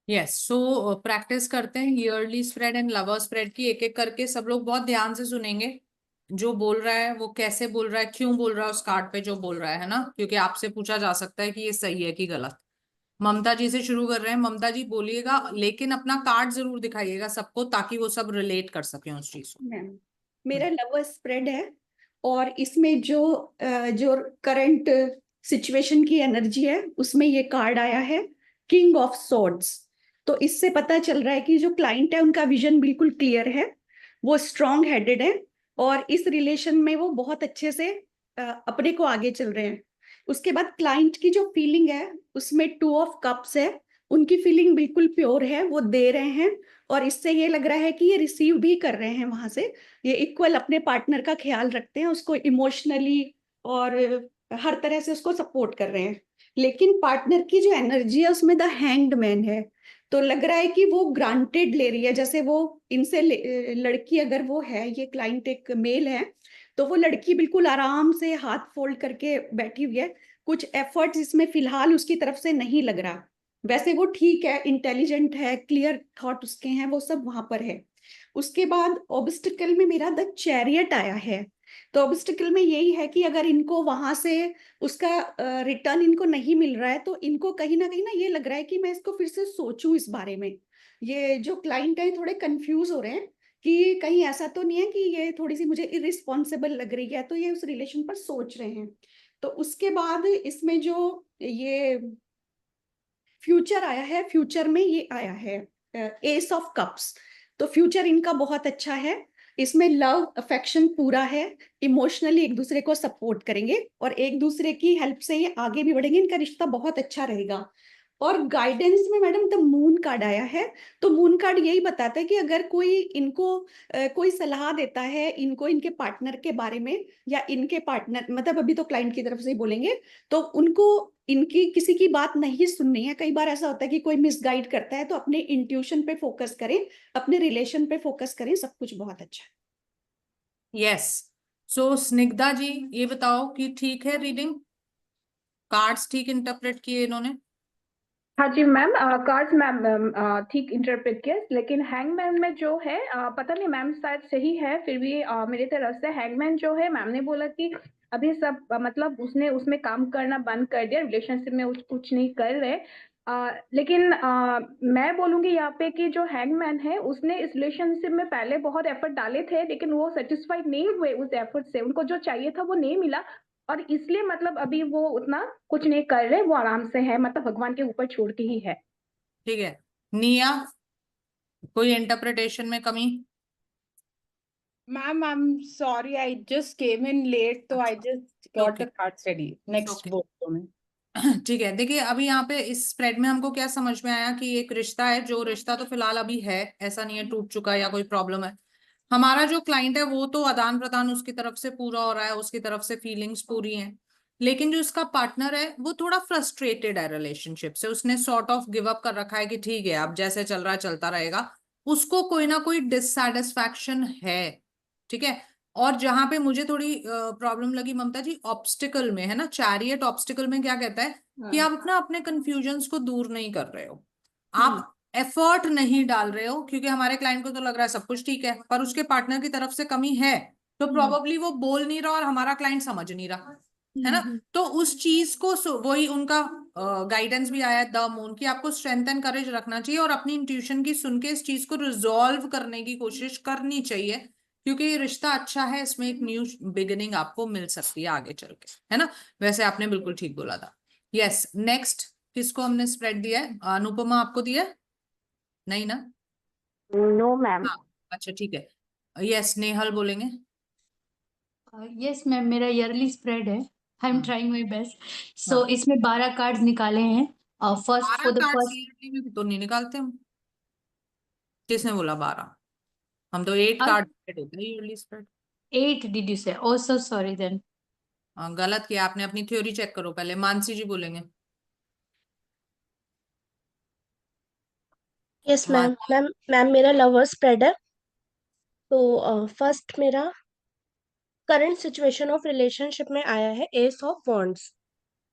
Yes, so practice करते हैं yearly spread and lover spread की, एक एक करके सब लोग बहुत ध्यान से सुनेंगे। जो बोल रहा है वो कैसे बोल रहा है, क्यों बोल रहा है, उस कार्ड पे जो बोल रहा है ना, क्योंकि आपसे पूछा जा सकता है कि ये सही है कि गलत। ममता जी से शुरू कर रहे हैं। ममता जी बोलिएगा, लेकिन अपना कार्ड जरूर दिखाइएगा सबको, ताकि वो सब रिलेट कर सके उस चीज को। मैम, मेरा लवर स्प्रेड है और इसमें जो करंट सिचुएशन की एनर्जी है उसमें ये कार्ड आया है, किंग ऑफ सॉर्ड्स। तो इससे पता चल रहा है कि जो क्लाइंट है उनका विजन बिल्कुल क्लियर है, वो स्ट्रांग हेडेड है और इस रिलेशन में वो बहुत अच्छे से अपने को आगे चल रहे हैं। उसके बाद क्लाइंट की जो फीलिंग है उसमें टू ऑफ कप्स है, उनकी फीलिंग बिल्कुल प्योर है, वो दे रहे हैं और इससे ये लग रहा है कि ये रिसीव भी कर रहे हैं वहां से। ये इक्वल अपने पार्टनर का ख्याल रखते हैं, उसको इमोशनली और हर तरह से उसको सपोर्ट कर रहे हैं। लेकिन पार्टनर की जो एनर्जी है उसमें द हैंग्ड मैन है। तो लग रहा है कि वो ग्रांटेड ले रही है, जैसे वो इनसे लड़की अगर वो है, ये क्लाइंट एक मेल है, तो वो लड़की बिल्कुल आराम से हाथ फोल्ड करके बैठी हुई है। कुछ एफर्ट्स इसमें फिलहाल उसकी तरफ से नहीं लग रहा। वैसे वो ठीक है, इंटेलिजेंट है, क्लियर थॉट उसके हैं, वो सब वहां पर है। उसके बाद ऑब्स्टिकल में मेरा द चैरियट आया है। तो ऑब्स्टिकल में यही है कि अगर इनको वहां से उसका रिटर्न इनको नहीं मिल रहा है तो इनको कहीं ना ये लग रहा है कि मैं इसको फिर से सोचूं इस बारे में। ये जो क्लाइंट है थोड़े कंफ्यूज हो रहे हैं कि कहीं ऐसा तो नहीं है कि ये थोड़ी सी मुझे इरिस्पॉन्सिबल लग रही है, तो ये उस रिलेशन पर सोच रहे हैं। तो उसके बाद इसमें जो ये फ्यूचर आया है, फ्यूचर में ये आया है एस ऑफ कप्स। तो फ्यूचर इनका बहुत अच्छा है, इसमें लव अफेक्शन पूरा है, इमोशनली एक दूसरे को सपोर्ट करेंगे और एक दूसरे की हेल्प से ये आगे भी बढ़ेंगे, इनका रिश्ता बहुत अच्छा रहेगा। और गाइडेंस में मैडम द मून कार्ड आया है। तो मून कार्ड यही बताता है कि अगर कोई इनको कोई सलाह देता है इनको इनके पार्टनर के बारे में, या इनके पार्टनर मतलब अभी तो क्लाइंट की तरफ से ही बोलेंगे, तो उनको इनकी किसी की बात नहीं सुननी है। कई बार ऐसा होता है कि कोई मिसगाइड करता है, तो अपने इंट्यूशन पे फोकस करें, अपने रिलेशन पे फोकस करें, सब कुछ बहुत अच्छा है। यस, सो स्निग्धा जी ये बताओ कि ठीक है रीडिंग, कार्ड्स ठीक इंटरप्रेट किए इन्होंने? हाँ जी मैम, कार्ड्स मैम ठीक इंटरप्रेट किया, लेकिन हैंगमैन में जो है पता नहीं मैम शायद सही है, फिर भी मेरे तरफ से हैंगमैन जो है, मैम ने बोला कि अभी सब मतलब उसने उसमें काम करना बंद कर दिया, रिलेशनशिप में कुछ नहीं कर रहे। लेकिन मैं बोलूंगी यहाँ पे कि जो हैंगमैन है उसने इस रिलेशनशिप में पहले बहुत एफर्ट डाले थे, लेकिन वो सेटिस्फाइड नहीं हुए उस एफर्ट से, उनको जो चाहिए था वो नहीं मिला, और इसलिए मतलब अभी वो उतना कुछ नहीं कर रहे, वो आराम से है, मतलब भगवान के ऊपर छोड़ के ही है। ठीक है। निया, कोई इंटरप्रिटेशन में कमी? Ma'am, I'm sorry, I just came in late, so I just got okay, the cards ready. Next okay. vote for me. ठीक है, देखिए अभी यहाँ पे इस स्प्रेड में हमको क्या समझ में आया कि एक रिश्ता है, जो रिश्ता तो फिलहाल अभी है, ऐसा नहीं है टूट चुका है या कोई प्रॉब्लम है। हमारा जो क्लाइंट है वो तो आदान प्रदान उसकी तरफ से पूरा हो रहा है, उसकी तरफ से फीलिंग्स पूरी हैं। लेकिन जो इसका पार्टनर है वो थोड़ा फ्रस्ट्रेटेड है रिलेशनशिप से, उसने सॉर्ट ऑफ गिव अप कर रखा है कि ठीक है अब जैसे चल रहा है चलता रहेगा। उसको कोई ना कोई डिससैटिस्फैक्शन है, ठीक है। और जहां पे मुझे थोड़ी प्रॉब्लम लगी ममता जी, ऑब्स्टिकल में है ना, चैरियट ऑब्स्टिकल में क्या कहता है कि आप अपना अपने कंफ्यूजन्स को दूर नहीं कर रहे हो, आप एफर्ट नहीं डाल रहे हो, क्योंकि हमारे क्लाइंट को तो लग रहा है सब कुछ ठीक है, पर उसके पार्टनर की तरफ से कमी है, तो प्रोबेबली वो बोल नहीं रहा और हमारा क्लाइंट समझ नहीं रहा, है ना। तो उस चीज को वही उनका गाइडेंस भी आया है द मून की, आपको स्ट्रेंथ एंड करेज रखना चाहिए और अपनी इंट्यूशन की सुन के इस चीज को रिजॉल्व करने की कोशिश करनी चाहिए, क्योंकि ये रिश्ता अच्छा है, इसमें एक न्यू बिगिनिंग आपको मिल सकती है आगे चल के, है ना। वैसे आपने बिल्कुल ठीक बोला था। यस, नेक्स्ट किसको हमने स्प्रेड दिया है? अनुपमा आपको दिया है? नहीं ना? No ma'am. हाँ, अच्छा ठीक है। यस, नेहल बोलेंगे। यस मैम, मेरा ईयरली स्प्रेड है, आई एम हाँ, ट्राइंग माई बेस्ट। सो हाँ। इसमें 12 कार्ड्स निकाले हैं। First 12 for the card first seriously में तो नहीं निकालते हम। किसने बोला 12? हम तो 8 कार्ड होते हैं ईयरली स्प्रेड। 8 डिड यू से? ओ सो सॉरी देन। गलत किया आपने, अपनी थ्योरी चेक करो पहले। मानसी जी बोलेंगे। यस मान मैम। मैम मेरा लवर स्प्रेड है। तो फर्स्ट मेरा करंट सिचुएशन ऑफ रिलेशनशिप में आया है एस ऑफ वॉन्ड्स।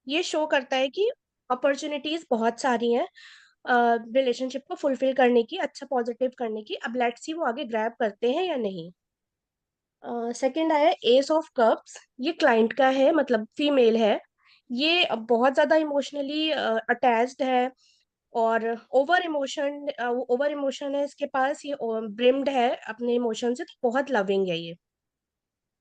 ये शो करता है कि अपॉर्चुनिटीज बहुत सारी हैं, रिलेशनशिप को फुलफिल करने की, अच्छा पॉजिटिव करने की। अब लेट्स सी वो आगे ग्रैब करते हैं या नहीं। सेकंड आया एस ऑफ कप्स, ये क्लाइंट का है, मतलब फीमेल है। ये बहुत ज्यादा इमोशनली अटैच्ड है और ओवर इमोशन है इसके पास, ये ब्रिम्ड है अपने इमोशन से, तो बहुत लविंग है ये।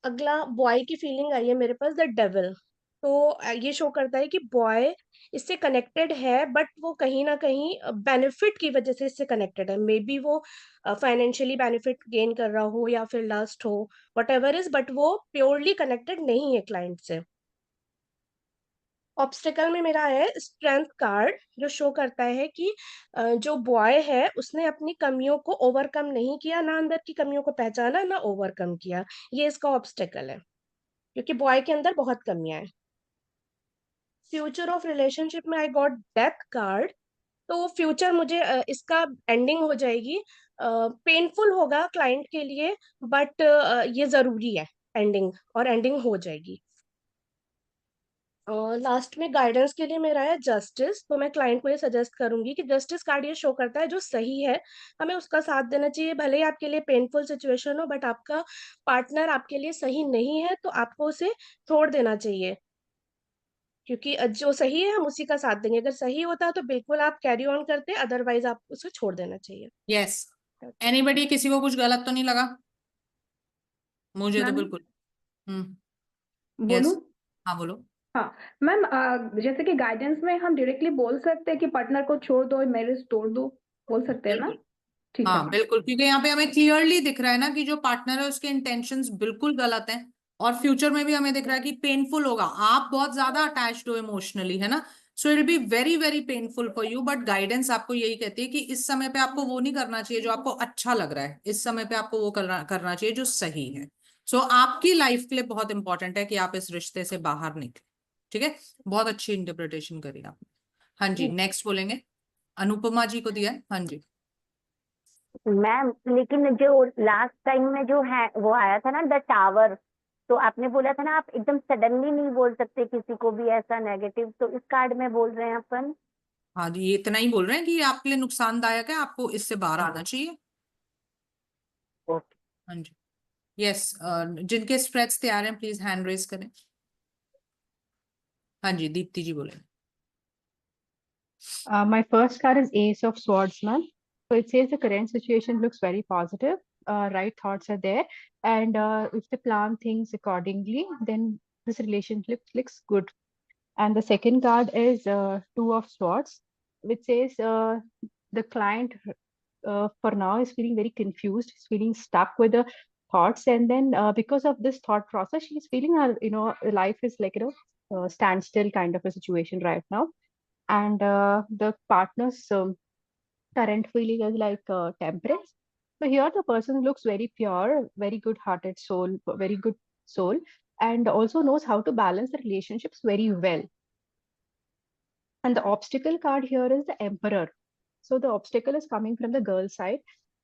अगला बॉय की फीलिंग आई है मेरे पास, द डेविल। तो ये शो करता है कि बॉय इससे कनेक्टेड है, बट वो कहीं ना कहीं बेनिफिट की वजह से इससे कनेक्टेड है। मे बी वो फाइनेंशियली बेनिफिट गेन कर रहा हो या फिर लस्ट हो, वट एवर इज, बट वो प्योरली कनेक्टेड नहीं है क्लाइंट से। ऑब्स्टिकल में मेरा है स्ट्रेंथ कार्ड, जो शो करता है कि जो बॉय है उसने अपनी कमियों को ओवरकम नहीं किया, ना अंदर की कमियों को पहचाना, ना ओवरकम किया। ये इसका ऑब्स्टिकल है, क्योंकि बॉय के अंदर बहुत कमियां हैं। फ्यूचर ऑफ रिलेशनशिप में आई गॉट डेथ कार्ड। तो फ्यूचर मुझे इसका एंडिंग हो जाएगी, पेनफुल होगा क्लाइंट के लिए, बट ये जरूरी है एंडिंग, और एंडिंग हो जाएगी। लास्ट में गाइडेंस के लिए मेरा है जस्टिस। तो मैं क्लाइंट को ये सजेस्ट करूंगी कि जस्टिस कार्ड ये शो करता है जो सही है हमें उसका साथ देना चाहिए, भले ही आपके लिए पेनफुल सिचुएशन हो, बट आपका पार्टनर आपके लिए सही नहीं है तो आपको उसे छोड़ देना चाहिए, क्योंकि जो सही है हम उसी का साथ देंगे। अगर सही होता है तो बिल्कुल आप कैरी ऑन करते, अदरवाइज आप उसे छोड़ देना चाहिए। यस, एनीबडी, किसी को कुछ गलत तो नहीं लगा? मुझे तो मैम बिल्कुल। बोलूं? यस, हाँ बोलो। हाँ मैम, जैसे कि गाइडेंस में हम डायरेक्टली बोल सकते हैं कि पार्टनर को छोड़ दो, मैरिज तोड़ दो, बोल सकते हैं ना? बिल्कुल, ठीक है हाँ मैम। बिल्कुल, क्योंकि यहाँ पे हमें क्लियरली दिख रहा है ना कि जो पार्टनर है उसके इंटेंशंस बिल्कुल गलत हैं, और फ्यूचर में भी हमें दिख रहा है कि पेनफुल होगा। आप बहुत ज्यादा अटैच्ड हो इमोशनली, है ना, so it be very very painful for you. But guidance आपको यही कहती है कि इस समय पे आपको वो नहीं करना चाहिए जो आपको अच्छा लग रहा है, इस समय पे आपको वो करना चाहिए जो सही है। सो आपकी लाइफ के लिए बहुत इंपॉर्टेंट है कि आप इस रिश्ते से बाहर निकले। ठीक है, बहुत अच्छी इंटरप्रिटेशन करी आपने। हाँ जी, नेक्स्ट बोलेंगे, अनुपमा जी को दिया है। हाँ जी। मैम लेकिन जो लास्ट टाइम में जो है वो आया था ना, द टावर, तो आपने बोला था ना आप एकदम सडनली नहीं बोल सकते किसी को भी ऐसा नेगेटिव, तो इस कार्ड में बोल रहे हैं अपन। हाँ जी, ये इतना ही बोल रहे हैं कि ये आपके लिए नुकसानदायक है, आपको इससे बाहर आना चाहिए। ओके। हाँ जी। यस, जिनके स्प्रेड्स तैयार हैं प्लीज हैंड रेज करें। हाँ जी, दीप्ति जी बोले। My first card is Ace of Swords, ma'am. So it says the current situation looks very positive. Right thoughts are there, and if they plan things accordingly, then this relationship looks good. And the second card is Two of Swords, which says the client for now is feeling very confused. He's feeling stuck with the thoughts, and then because of this thought process, she's feeling her, life is like standstill kind of a situation right now. And the partner's current feeling is like temperance. So here the person looks very pure, very good-hearted soul, very good soul, and also knows how to balance the relationships very well. And the obstacle card here is the Emperor. So the obstacle is coming from the girl side.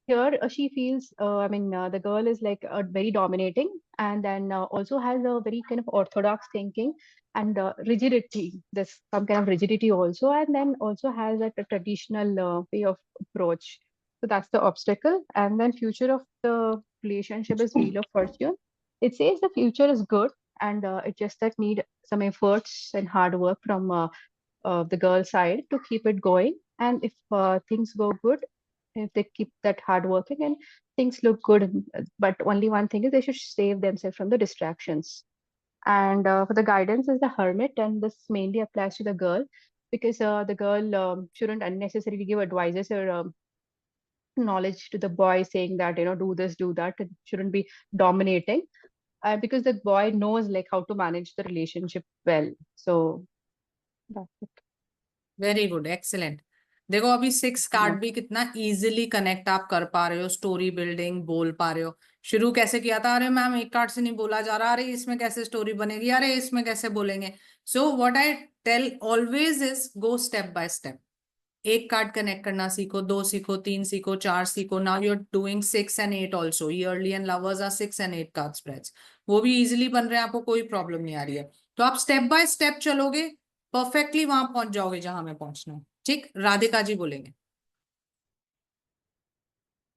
Here she feels, the girl is like very dominating, and then also has a very kind of orthodox thinking and rigidity. There's some kind of rigidity also, and then also has a traditional way of approach. So that's the obstacle. And then future of the relationship is Wheel of Fortune. It says the future is good, and it just that need some efforts and hard work from the girl side to keep it going. And if things go good, if they keep that hard working and things look good, but only one thing is they should save themselves from the distractions. And for the guidance is the Hermit, and this mainly applies to the girl, because the girl shouldn't unnecessarily give advices or knowledge to the boy, saying that do this, do that. It shouldn't be dominating, because the boy knows like how to manage the relationship well. So that's it. Very good, excellent. देखो अभी 6 card भी कितना easily connect आप कर पा रहे हो, story building बोल पा रहे हो। शुरू कैसे किया था, अरे मैम एक कार्ड से नहीं बोला जा रहा, अरे इसमें कैसे स्टोरी बनेगी, अरे इसमें कैसे बोलेंगे। So what I tell always is go step by step. एक कार्ड कनेक्ट करना सीखो, 2 सीखो, 3 सीखो, 4 सीखो। Now you are doing 6 and 8 also. Yearly and lovers are 6 and 8 card spreads, वो भी इजिली बन रहे हैं, आपको कोई प्रॉब्लम नहीं आ रही है। तो आप स्टेप बाय स्टेप चलोगे परफेक्टली वहां पहुंच जाओगे जहां हमें पहुंचना है। ठीक, राधिका जी बोलेंगे।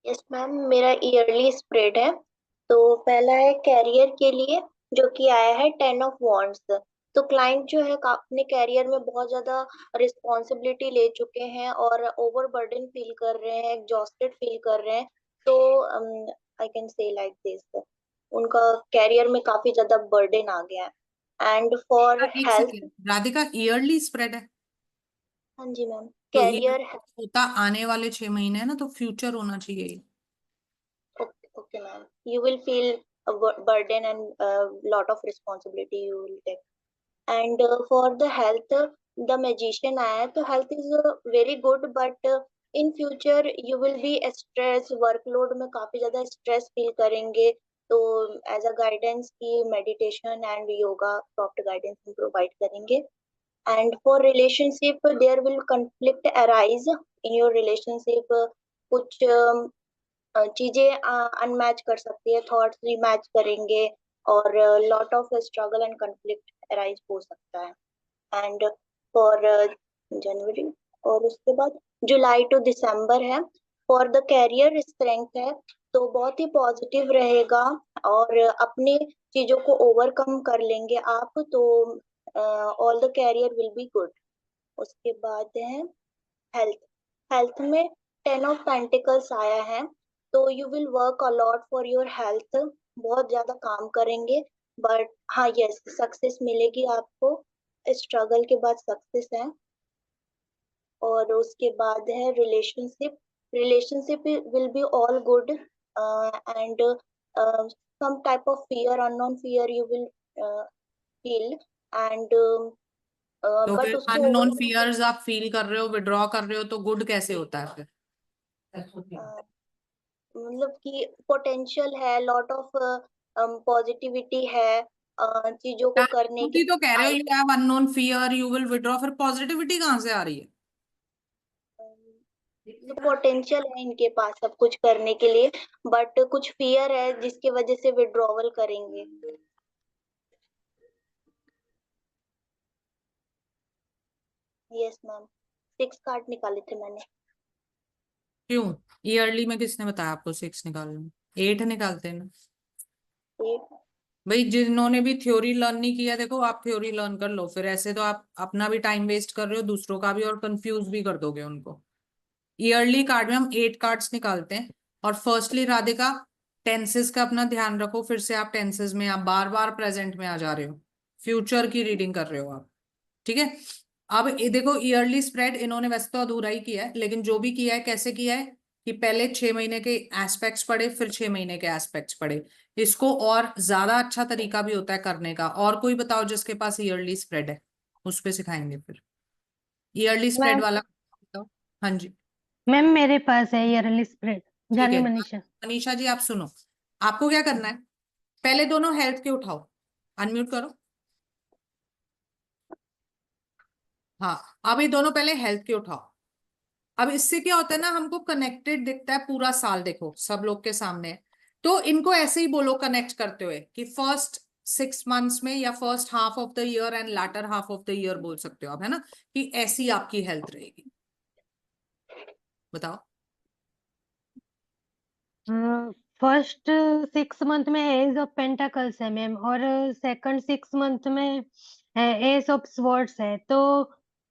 यस मैम, मेरा ईयरली स्प्रेड है। तो पहला है कैरियर के लिए, जो कि आया है 10 ऑफ वॉन्ड्स। तो क्लाइंट जो है अपने कैरियर में बहुत ज्यादा रिस्पॉन्सिबिलिटी ले चुके हैं और ओवरबर्डन फील कर रहे हैं, एग्जॉस्टेड फील कर रहे हैं। तो I can say like this, उनका कैरियर में काफी ज्यादा बर्डन आ गया है। एंड फॉर एक health, second, Radhika yearly spread है हाँ जी मैम, तो कैरियर होता आने वाले 6 महीने है ना, तो फ्यूचर होना चाहिए। okay ma'am, you will feel a burden and a lot of responsibility you will take. And for the health, the magician आया है, तो health is very good, but in future you will be stress, workload में काफी ज्यादा stress feel करेंगे। तो as a guidance की meditation and yoga soft guidance हम provide करेंगे। And for relationship, there will conflict arise in your relationship, कुछ चीजें अनमैच कर सकती है, थॉट्स रीमैच करेंगे और lot of struggle and conflict arise हो सकता है। एंड फॉर जनवरी, और उसके बाद जुलाई टू दिसंबर है। फॉर द कैरियर स्ट्रेंथ है, तो बहुत ही पॉजिटिव रहेगा और अपनी चीजों को ओवरकम कर लेंगे आप। तो all the career will be good. उसके बाद है हेल्थ। हेल्थ में 10 ऑफ पेंटिकल्स आया है, तो you will work a lot for your health, बहुत ज्यादा काम करेंगे। बट हाँ, यस, सक्सेस मिलेगी आपको, स्ट्रगल के बाद सक्सेस है। और उसके बाद है relationship. Relationship will be all good and some type of fear, unknown fear you will feel. And तो बट फिर उसको अननोन फियर्स आप फील कर रहे हो, विड्रॉ कर रहे हो, तो गुड कैसे होता है फिर? मतलब कि पोटेंशियल है, लॉट ऑफ पॉजिटिविटी है चीजों को करने क्योंकि तो कह रहे हो के। You have unknown fear, you will withdraw, फिर पॉजिटिविटी कहाँ से आ रही है? पोटेंशियल है इनके पास सब कुछ करने के लिए, बट कुछ फियर है जिसकी वजह से विड्रॉवल करेंगे। यस मैम, 6 कार्ड निकाले थे मैंने। क्यों? ईयरली में किसने बताया आपको 6 निकालना? 8 निकालते हैं ना भाई। जिन्होंने भी थ्योरी लर्न नहीं किया, देखो आप थ्योरी लर्न कर लो, फिर ऐसे तो आप अपना भी टाइम वेस्ट कर रहे हो, दूसरों का भी, और कंफ्यूज भी कर दोगे उनको। ईयरली कार्ड में हम 8 कार्ड्स निकालते हैं। और फर्स्टली राधिका, टेंसेस का अपना ध्यान रखो, फिर से आप टेंसेस में आप बार बार प्रेजेंट में आ जा रहे हो, फ्यूचर की रीडिंग कर रहे हो आप। ठीक है, अब ये देखो ईयरली स्प्रेड इन्होंने वैसे तो अधूरा ही किया है, लेकिन जो भी किया है कैसे किया है कि पहले 6 महीने के एस्पेक्ट्स पढ़े, फिर 6 महीने के एस्पेक्ट्स पढ़े। इसको और ज्यादा अच्छा तरीका भी होता है करने का। और कोई बताओ जिसके पास ईयरली स्प्रेड है, उस पे सिखाएंगे फिर ईयरली स्प्रेड मैम वाला। बताओ। हाँ जी, मैम मेरे पास है ईयरली स्प्रेड। ठीक जानी है। मनीषा। मनीषा जी आप सुनो, आपको क्या करना है, पहले दोनों हेल्थ के उठाओ, अनम्यूट करो। हाँ, अब ये दोनों पहले हेल्थ के उठाओ। अब इससे क्या होता है ना, हमको कनेक्टेड दिखता है पूरा साल, देखो सब लोग के सामने है। तो इनको ऐसे ही बोलो कनेक्ट करते हुए कि फर्स्ट 6 मंथ्स में, या first half of the year and later half of the year बोल सकते हो आप, है ना, कि ऐसी आपकी हेल्थ रहेगी। बताओ। फर्स्ट 6 मंथ में एज ऑफ पेंटाकल्स है मैम, और सेकंड 6 मंथ में एज ऑफ स्वॉर्ड्स है। तो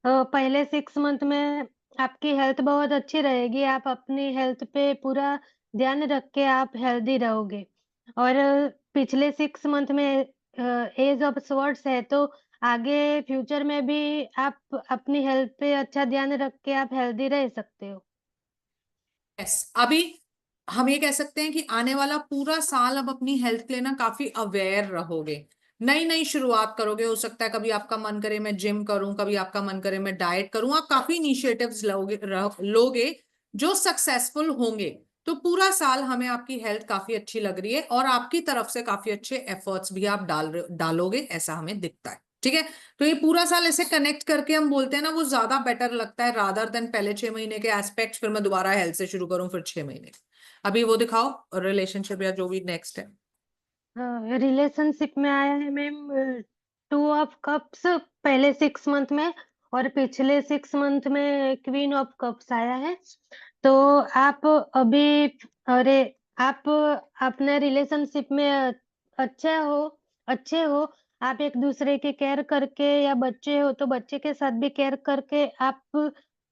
पहले 6 मंथ में आपकी हेल्थ बहुत अच्छी रहेगी, आप अपनी हेल्थ पे पूरा ध्यान रख के आप हेल्दी रहोगे। और पिछले 6 मंथ में एज ऑफ स्वॉर्ड्स है, तो आगे फ्यूचर में भी आप अपनी हेल्थ पे अच्छा ध्यान रख के आप हेल्दी रह सकते हो। यस, अभी हम ये कह सकते हैं कि आने वाला पूरा साल अब अपनी हेल्थ के लिए ना काफी अवेयर रहोगे, नई नई शुरुआत करोगे। हो सकता है कभी आपका मन करे मैं जिम करूं, कभी आपका मन करे मैं डाइट करूं, आप काफी इनिशिएटिव्स लोगे जो सक्सेसफुल होंगे। तो पूरा साल हमें आपकी हेल्थ काफी अच्छी लग रही है, और आपकी तरफ से काफी अच्छे एफर्ट्स भी आप डालोगे, ऐसा हमें दिखता है। ठीक है, तो ये पूरा साल ऐसे कनेक्ट करके हम बोलते हैं ना, वो ज्यादा बेटर लगता है रादर देन पहले 6 महीने के एस्पेक्ट, फिर मैं दोबारा हेल्थ से शुरू करूं, फिर 6 महीने। अभी वो दिखाओ रिलेशनशिप या जो भी नेक्स्ट है। रिलेशनशिप में आया है मैम 2 ऑफ कप्स पहले 6 मंथ में और पिछले 6 मंथ में क्वीन ऑफ कप्स आया है। तो आप अभी अरे आप अपने रिलेशनशिप में अच्छे हो, आप एक दूसरे की केयर करके, या बच्चे हो तो बच्चे के साथ भी केयर करके आप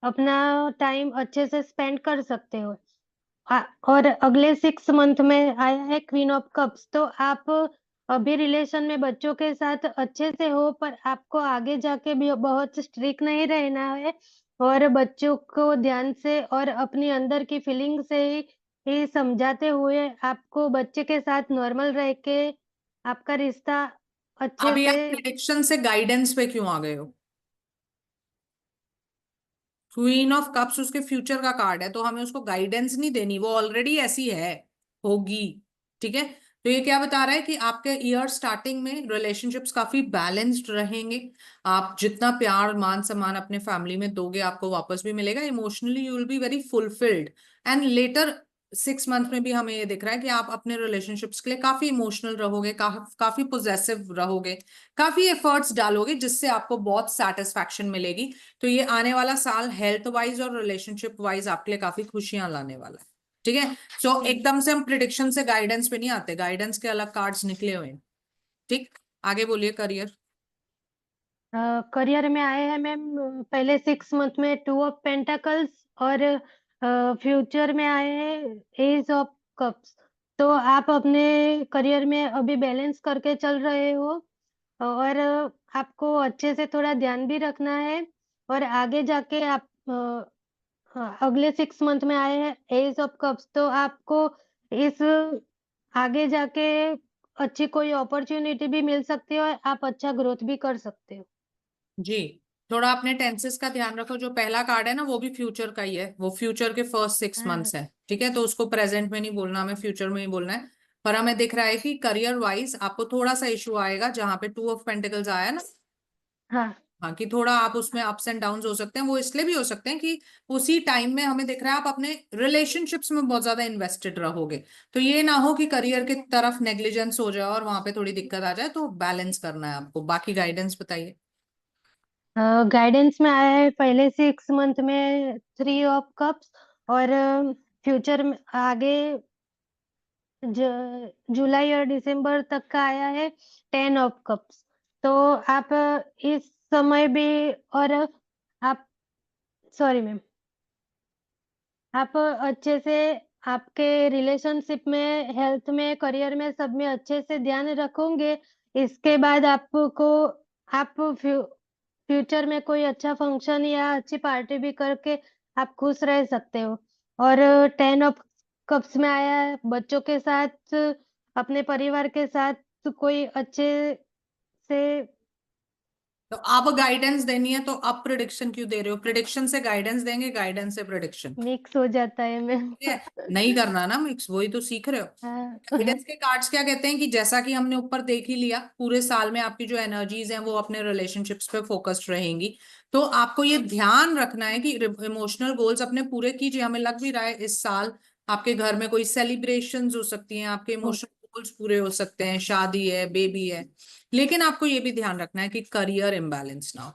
अपना टाइम अच्छे से स्पेंड कर सकते हो। और अगले 6 मंथ में आया है क्वीन ऑफ कप्स, तो आप अभी रिलेशन में बच्चों के साथ अच्छे से हो, पर आपको आगे जाके भी बहुत स्ट्रिक्ट नहीं रहना है, और बच्चों को ध्यान से और अपनी अंदर की फीलिंग से ही समझाते हुए आपको बच्चे के साथ नॉर्मल रह के आपका रिश्ता अच्छे अभी आप से। प्रिडिक्शन से गाइडेंस पे क्यों आ गए हो? क्वीन ऑफ कप्स उसके फ्यूचर का कार्ड है, तो हमें उसको गाइडेंस नहीं देनी, वो ऑलरेडी ऐसी है, होगी। ठीक है, तो ये क्या बता रहा है कि आपके ईयर स्टार्टिंग में रिलेशनशिप्स काफी बैलेंस्ड रहेंगे। आप जितना प्यार मान सम्मान अपने फैमिली में दोगे आपको वापस भी मिलेगा। Emotionally you will be very fulfilled. And later 6 month में भी हमें ये दिख रहा है कि आप अपने रिलेशनशिप्स के लिए काफी इमोशनल रहोगे, काफी पोजेसिव रहोगे, काफी एफर्ट्स डालोगे, जिससे आपको बहुत सेटिस्फैक्शन मिलेगी। तो ये आने वाला साल हेल्थ वाइज और रिलेशनशिप वाइज आपके लिए काफी खुशियां लाने वाला है। ठीक है, सो एकदम से हम प्रिडिक्शन से गाइडेंस पे नहीं आते, गाइडेंस के अलग कार्ड्स निकले हुए हैं। ठीक, आगे बोलिए। करियर करियर में आए हैं मैम, पहले 6 मंथ में 2 ऑफ पेंटाकल्स, और फ्यूचर में आए हैं एज ऑफ कप्स। तो आप अपने करियर में अभी बैलेंस करके चल रहे हो, और आपको अच्छे से थोड़ा ध्यान भी रखना है, और आगे जाके आप हाँ, अगले 6 मंथ में आए हैं एज ऑफ कप्स, तो आपको इस आगे जाके अच्छी कोई अपॉर्चुनिटी भी मिल सकती है, और आप अच्छा ग्रोथ भी कर सकते हो। जी, थोड़ा अपने टेंसेस का ध्यान रखो। जो पहला कार्ड है ना वो भी फ्यूचर का ही है, वो फ्यूचर के फर्स्ट 6 मंथ्स है। ठीक है, तो उसको प्रेजेंट में नहीं बोलना, हमें फ्यूचर में ही बोलना है। पर हमें दिख रहा है कि करियर वाइज आपको थोड़ा सा इशू आएगा, जहां पे 2 ऑफ पेंटिकल्स आया ना। हाँ, हाँ, कि थोड़ा आप उसमें अप्स एंड डाउन्स हो सकते हैं। वो इसलिए भी हो सकते हैं कि उसी टाइम में हमें दिख रहा है आप अपने रिलेशनशिप्स में बहुत ज्यादा इन्वेस्टेड रहोगे। तो ये ना हो कि करियर की तरफ नेग्लिजेंस हो जाए और वहां पे थोड़ी दिक्कत आ जाए, तो बैलेंस करना है आपको। बाकी गाइडेंस बताइए। गाइडेंस में आया है पहले 6 मंथ में 3 ऑफ कप्स, और फ्यूचर में आगे जुलाई और दिसंबर तक का आया है 10 ऑफ कप्स। तो आप इस समय भी, और आप सॉरी मैम, आप अच्छे से आपके रिलेशनशिप में, हेल्थ में, करियर में, सब में अच्छे से ध्यान रखोगे। इसके बाद आपको आप फ्यूचर में कोई अच्छा फंक्शन या अच्छी पार्टी भी करके आप खुश रह सकते हो। और 10 ऑफ कप्स में आया है बच्चों के साथ, अपने परिवार के साथ कोई अच्छे से। तो आप गाइडेंस देनी है तो आप प्रिडिक्शन क्यों दे रहे हो? प्रिडिक्शन से गाइडेंस देंगे, गाइडेंस से प्रिडिक्शन। मिक्स हो जाता है मैम। ठीक है, नहीं करना ना मिक्स, वही तो सीख रहे हो। हाँ, गाइडेंस के कार्ड्स क्या कहते हैं कि जैसा कि हमने ऊपर देख ही लिया, पूरे साल में आपकी जो एनर्जीज हैं वो अपने रिलेशनशिप्स पे फोकस्ड रहेंगी। तो आपको ये ध्यान रखना है कि इमोशनल गोल्स अपने पूरे कीजिए। हमें लग भी रहा है इस साल आपके घर में कोई सेलिब्रेशंस हो सकती हैं, आपके इमोशनल गोल्स पूरे हो सकते हैं, शादी है, बेबी है। लेकिन आपको ये भी ध्यान रखना है कि करियर इम्बैलेंस ना हो।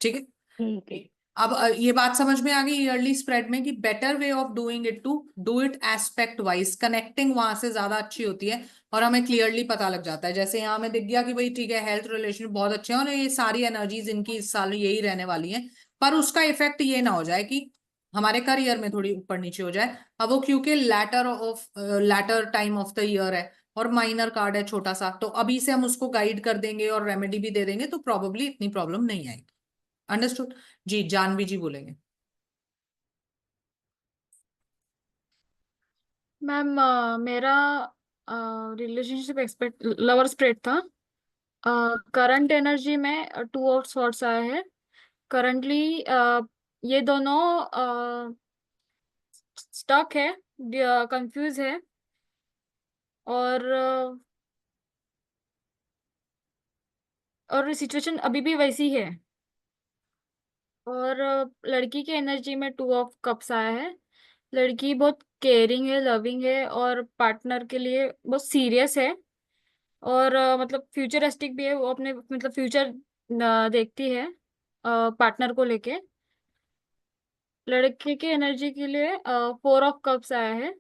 ठीक है, ठीक है। अब ये बात समझ में आ गई ईयरली स्प्रेड में कि better way of doing it to do it aspect wise, connecting वहां से ज्यादा अच्छी होती है, और हमें क्लियरली पता लग जाता है। जैसे यहाँ हमें दिख गया कि भाई ठीक है, हेल्थ रिलेशन बहुत अच्छे हैं और ये सारी एनर्जीज इनकी इस साल यही रहने वाली हैं, पर उसका इफेक्ट ये ना हो जाए कि हमारे करियर में थोड़ी ऊपर नीचे हो जाए। अब वो क्योंकि later time of the year है और माइनर कार्ड है छोटा सा, तो अभी से हम उसको गाइड कर देंगे और रेमेडी भी दे देंगे, तो प्रॉब्ली इतनी प्रॉब्लम नहीं आएगी। अंडरस्टूड जी। जानवी जी बोलेंगे। मैम मेरा रिलेशनशिप एक्सपेक्ट लवर स्प्रेड था। करंट एनर्जी में 2 ऑफ सॉर्ट्स आया है। करंटली ये दोनों स्टक है, कंफ्यूज है, और सिचुएशन अभी भी वैसी है। और लड़की की एनर्जी में 2 ऑफ कप्स आया है। लड़की बहुत केयरिंग है, लविंग है, और पार्टनर के लिए बहुत सीरियस है, और मतलब फ्यूचरिस्टिक भी है। वो अपने मतलब फ्यूचर देखती है पार्टनर को लेके। लड़के की एनर्जी के लिए 4 ऑफ कप्स आया है।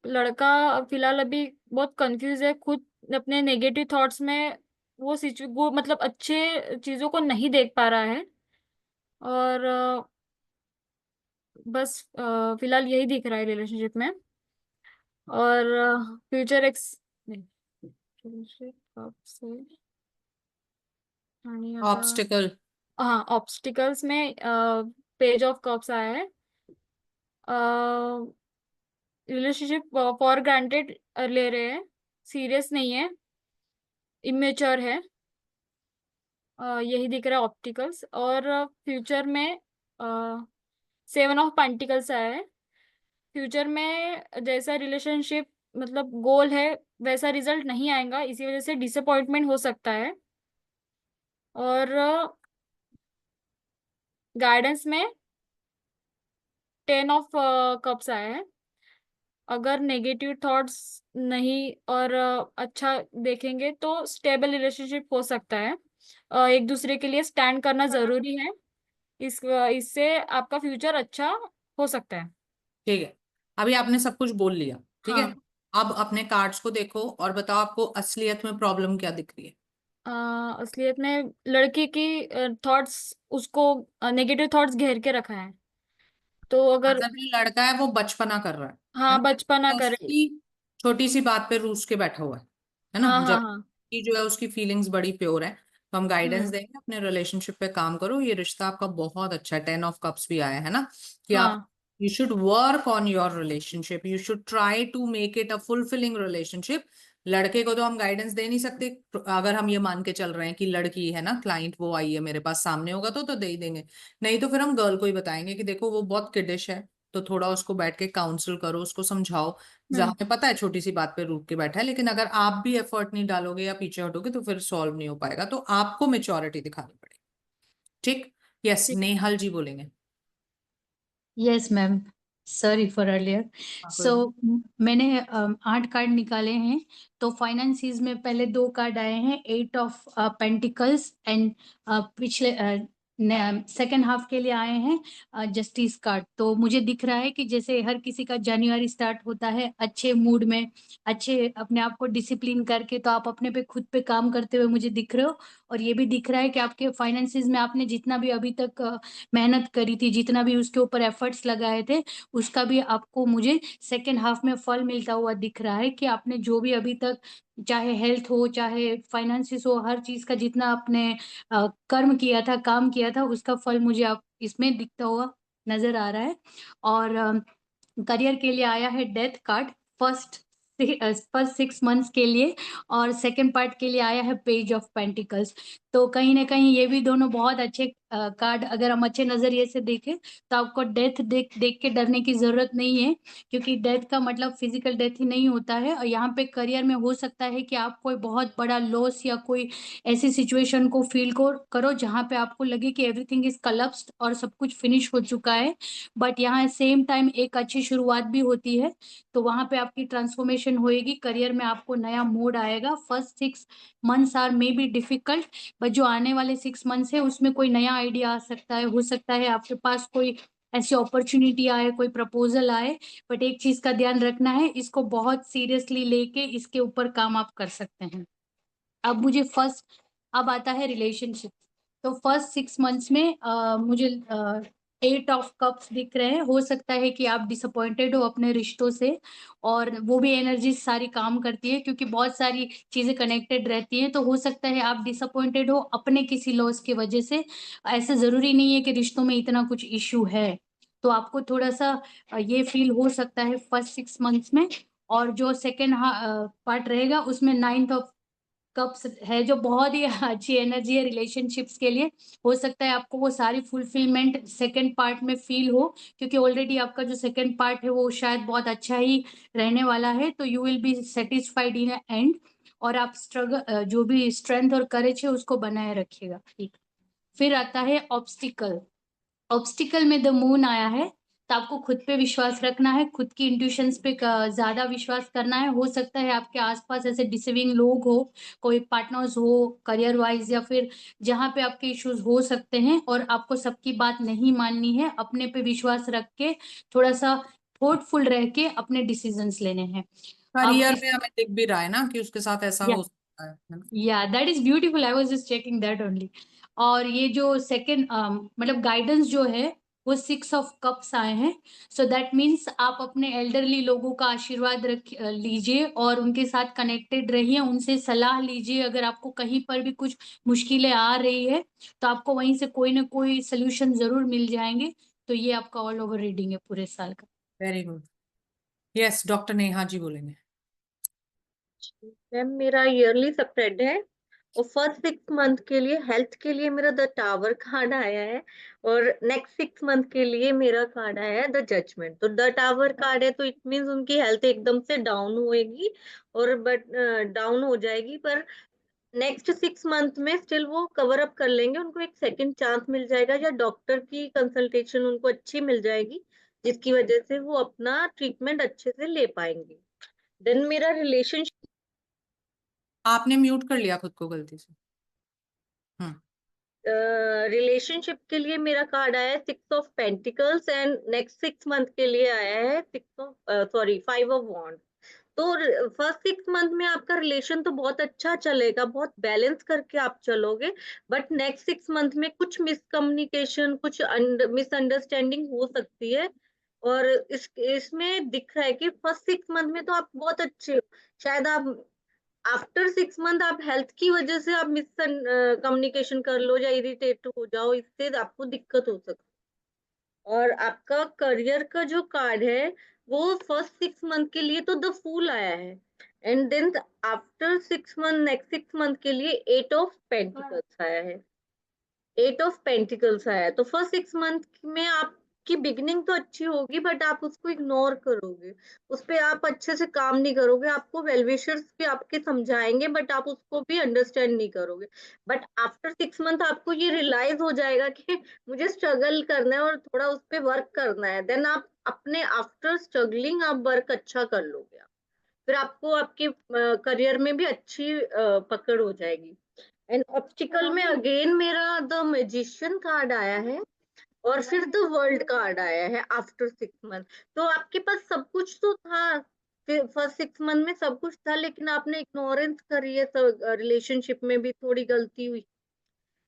लड़का फिलहाल अभी बहुत कंफ्यूज है खुद अपने नेगेटिव थॉट्स में। वो मतलब अच्छे चीजों को नहीं देख पा रहा है। और बस फिलहाल यही दिख रहा है रिलेशनशिप में। और फ्यूचर एक्स नहीं, कब से आणि आता ऑब्स्टिकल। हाँ ऑब्स्टिकल्स में पेज ऑफ कप्स आया है। रिलेशनशिप फॉर ग्रांटेड ले रहे हैं, सीरियस नहीं है, इमेच्योर है। यही दिख रहा है ऑप्टिकल्स। और फ्यूचर में 7 ऑफ पेंटिकल्स आया है। फ्यूचर में जैसा रिलेशनशिप मतलब गोल है वैसा रिजल्ट नहीं आएगा, इसी वजह से डिसअपॉइंटमेंट हो सकता है। और गाइडेंस में 10 ऑफ कप्स आया है। अगर नेगेटिव थॉट्स नहीं और अच्छा देखेंगे तो स्टेबल रिलेशनशिप हो सकता है। एक दूसरे के लिए स्टैंड करना जरूरी है। इससे आपका फ्यूचर अच्छा हो सकता है। ठीक है, अभी आपने सब कुछ बोल लिया, ठीक है। हाँ। अब अपने कार्ड्स को देखो और बताओ आपको असलियत में प्रॉब्लम क्या दिख रही है। असलियत में लड़की की थॉट्स उसको नेगेटिव थॉट्स घेर के रखा है। तो अगर मतलब जो लड़का है वो बचपना कर रहा है हाँ ना। बचपना तो करे। उसकी छोटी सी बात पे रूस के बैठा हुआ है ना। हाँ हाँ हाँ। जबकि जो है उसकी फीलिंग्स बड़ी प्योर है। तो हम गाइडेंस हम्म। देंगे, अपने रिलेशनशिप पे काम करो, ये रिश्ता आपका बहुत अच्छा है। 10 ऑफ कप्स भी आया है ना कि आप, हाँ you should work on your relationship, you should try to make it a fulfilling relationship. लड़के को तो हम गाइडेंस दे नहीं सकते, अगर हम ये मान के चल रहे हैं कि लड़की है ना क्लाइंट, वो आई है मेरे पास, सामने होगा तो दे ही देंगे। नहीं तो फिर हम गर्ल को ही बताएंगे कि देखो वो बहुत किडिश है, तो थोड़ा उसको बैठ के काउंसल करो, उसको समझाओ। हम्म। हमें पता है छोटी सी बात पे रुक के बैठा है, लेकिन अगर आप भी एफर्ट नहीं डालोगे या पीछे हटोगे तो फिर सॉल्व नहीं हो पाएगा। तो आपको मेच्योरिटी दिखानी पड़ेगी। ठीक। यस, ठीक। नेहल जी बोलेंगे। Yes ma'am, sorry for earlier. हाँ, कोई सो बात। मैंने 8 कार्ड निकाले हैं। तो फाइनेंसिस में पहले 2 कार्ड आए हैं, 8 ऑफ पेंटिकल्स एंड पिछले सेकेंड हाफ के लिए आए हैं जस्टिस कार्ड। तो मुझे दिख रहा है कि जैसे हर किसी का जनवरी स्टार्ट होता है अच्छे मूड में, अच्छे अपने आप को डिसिप्लिन करके, तो आप अपने पे खुद पे काम करते हुए मुझे दिख रहे हो। और ये भी दिख रहा है कि आपके फाइनेंसिस में आपने जितना भी अभी तक मेहनत करी थी, जितना भी उसके ऊपर एफर्ट्स लगाए थे, उसका भी आपको मुझे सेकेंड हाफ में फल मिलता हुआ दिख रहा है कि आपने जो भी अभी तक, चाहे हेल्थ हो चाहे फाइनेंसिस हो, हर चीज का जितना आपने कर्म किया था, काम किया था, उसका फल मुझे आप इसमें दिखता हुआ नजर आ रहा है। और करियर के लिए आया है death card first first 6 months के लिए। और सेकंड पार्ट के लिए आया है पेज ऑफ पेंटिकल्स। तो कहीं ना कहीं ये भी दोनों बहुत अच्छे कार्ड, अगर हम अच्छे नजरिए से देखें तो आपको डेथ देख देख के डरने की जरूरत नहीं है, क्योंकि डेथ का मतलब फिजिकल डेथ ही नहीं होता है। और यहाँ पे करियर में हो सकता है कि आप कोई बहुत बड़ा लॉस या कोई ऐसी सिचुएशन को फील करो जहाँ पे आपको लगे कि एवरीथिंग इज कलप्स्ड और सब कुछ फिनिश हो चुका है। बट यहाँ सेम टाइम एक अच्छी शुरुआत भी होती है। तो वहां पे आपकी ट्रांसफॉर्मेशन होएगी, करियर में आपको नया मोड आएगा। First 6 months are may be difficult, but जो आने वाले 6 मंथ्स है उसमें कोई नया आइडिया आ सकता है, हो सकता है आपके पास कोई ऐसी अपॉर्चुनिटी आए, कोई प्रपोजल आए। बट एक चीज का ध्यान रखना है, इसको बहुत सीरियसली लेके इसके ऊपर काम आप कर सकते हैं। अब आता है रिलेशनशिप। तो फर्स्ट 6 मंथ्स में मुझे 8 ऑफ कप्स दिख रहे हैं। हो सकता है कि आप डिसअपॉइंटेड हो अपने रिश्तों से, और वो भी एनर्जी सारी काम करती है क्योंकि बहुत सारी चीजें कनेक्टेड रहती हैं। तो हो सकता है आप डिसअपॉइंटेड हो अपने किसी लॉस की वजह से। ऐसा जरूरी नहीं है कि रिश्तों में इतना कुछ इश्यू है। तो आपको थोड़ा सा ये फील हो सकता है फर्स्ट 6 मंथ्स में। और जो सेकेंड पार्ट रहेगा उसमें 9 ऑफ कप्स है, जो बहुत ही अच्छी एनर्जी है रिलेशनशिप्स के लिए। हो सकता है आपको वो सारी फुलफिलमेंट सेकंड पार्ट में फील हो, क्योंकि ऑलरेडी आपका जो सेकंड पार्ट है वो शायद बहुत अच्छा ही रहने वाला है। तो you will be satisfied in and. और आप स्ट्रगल, जो भी स्ट्रेंथ और करेज है उसको बनाए रखिएगा। ठीक। फिर आता है ऑब्स्टिकल। ऑब्स्टिकल में द मून आया है। तो आपको खुद पे विश्वास रखना है, खुद की इंट्यूशंस पे ज्यादा विश्वास करना है। हो सकता है आपके आसपास ऐसे डिसीविंग लोग हो, कोई पार्टनर्स हो करियर वाइज, या फिर जहाँ पे आपके इश्यूज हो सकते हैं, और आपको सबकी बात नहीं माननी है, अपने पे विश्वास रख के थोड़ा सा थॉटफुल रह के अपने डिसीजंस लेने हैं। अब करियर इस में हमें दिख भी रहा है ना कि उसके साथ ऐसा या हो सकता है ना? या that is beautiful, I was just checking that only. और ये जो सेकंड मतलब गाइडेंस जो है वो 6 ऑफ कप्स आए हैं। सो दैट मीन्स आप अपने एल्डरली लोगों का आशीर्वाद लीजिए और उनके साथ कनेक्टेड रहिए, उनसे सलाह लीजिए। अगर आपको कहीं पर भी कुछ मुश्किलें आ रही है तो आपको वहीं से कोई ना कोई सोल्यूशन जरूर मिल जाएंगे। तो ये आपका ऑल ओवर रीडिंग है पूरे साल का। Very good. Yes, doctor Neha ji बोलेंगे। मैम मेरा ईयरली स्प्रेड है और फर्स्ट 6 मंथ के लिए हेल्थ के लिए मेरा द टावर कार्ड आया है और नेक्स्ट 6 मंथ के लिए मेरा कार्ड आया है द जजमेंट। तो द टावर कार्ड है तो इट मीन्स उनकी हेल्थ एकदम से डाउन होएगी और बट डाउन हो जाएगी, पर नेक्स्ट 6 मंथ में स्टिल वो कवर अप कर लेंगे, उनको एक सेकंड चांस मिल जाएगा या डॉक्टर की कंसल्टेशन उनको अच्छी मिल जाएगी जिसकी वजह से वो अपना ट्रीटमेंट अच्छे से ले पाएंगे। देन मेरा रिलेशनशिप, आपने म्यूट कर लिया खुद को गलती से। रिलेशनशिप के लिए मेरा कार्ड आया है 6 of pentacles and next 6 month के लिए आया है 5 ऑफ वॉन्ड। तो फर्स्ट 6 मंथ में आपका रिलेशन तो बहुत अच्छा चलेगा, बहुत बैलेंस करके आप चलोगे, बट नेक्स्ट 6 मंथ में कुछ मिसकम्युनिकेशन, कुछ मिसअंडरस्टैंडिंग हो सकती है। और इसमें दिख रहा है कि फर्स्ट 6 मंथ में तो आप बहुत अच्छे हो, शायद आप आफ्टर 6 मंथ आप हेल्थ की वजह से आप मिस कम्युनिकेशन कर लो या इरिटेट हो जाओ, इससे आपको दिक्कत हो सकती है। और आपका करियर का जो कार्ड है वो फर्स्ट 6 मंथ के लिए तो द फूल आया है and then after 6 month next 6 month के लिए 8 ऑफ पेंटिकल्स आया है। 8 ऑफ पेंटिकल्स आया है। तो फर्स्ट 6 मंथ में आपकी बिगिनिंग तो अच्छी होगी बट आप उसको इग्नोर करोगे, उस पे आप अच्छे से काम नहीं करोगे, आपको वेलविशर्स भी आपके समझाएंगे बट आप उसको भी अंडरस्टैंड नहीं करोगे। बट आफ्टर 6 मंथ आपको ये रियलाइज हो जाएगा कि मुझे स्ट्रगल करना है और थोड़ा उस पे वर्क करना है, देन आप अपने आफ्टर स्ट्रगलिंग आप वर्क अच्छा कर लोगे, फिर आपको आपके करियर में भी अच्छी पकड़ हो जाएगी। एंड ऑब्स्टिकल में अगेन मेरा द मैजिशियन कार्ड आया है और फिर द वर्ल्ड कार्ड आया है आफ्टर 6 मंथ। तो आपके पास सब कुछ तो था, फिर फर्स्ट 6 मंथ में सब कुछ था लेकिन आपने इग्नोरेंस करी है, रिलेशनशिप में भी थोड़ी गलती हुई,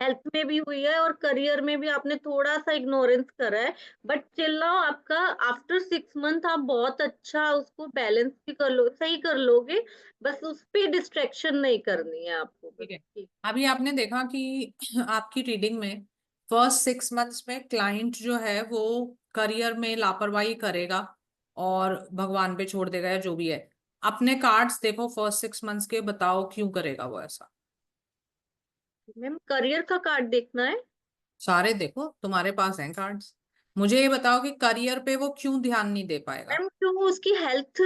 हेल्थ में भी हुई है और करियर में भी आपने थोड़ा सा इग्नोरेंस करा है, बट स्टिल नाउ आपका आफ्टर 6 मंथ आप बहुत अच्छा उसको बैलेंस भी कर लो, सही कर लोगे, बस उस पे डिस्ट्रैक्शन नहीं करनी है आपको। ठीक है, अभी आपने देखा कि आपकी रीडिंग में फर्स्ट 6 मंथ्स में क्लाइंट जो है वो करियर में लापरवाही करेगा और भगवान पे छोड़ देगा या जो भी है। अपने कार्ड्स देखो फर्स्ट 6 मंथ्स के, बताओ क्यों करेगा वो ऐसा। मैम करियर का कार्ड देखना है, सारे देखो, तुम्हारे पास हैं कार्ड्स। मुझे ये बताओ कि करियर पे वो क्यों ध्यान नहीं दे पाएगा। मैम क्यों उसकी हेल्थ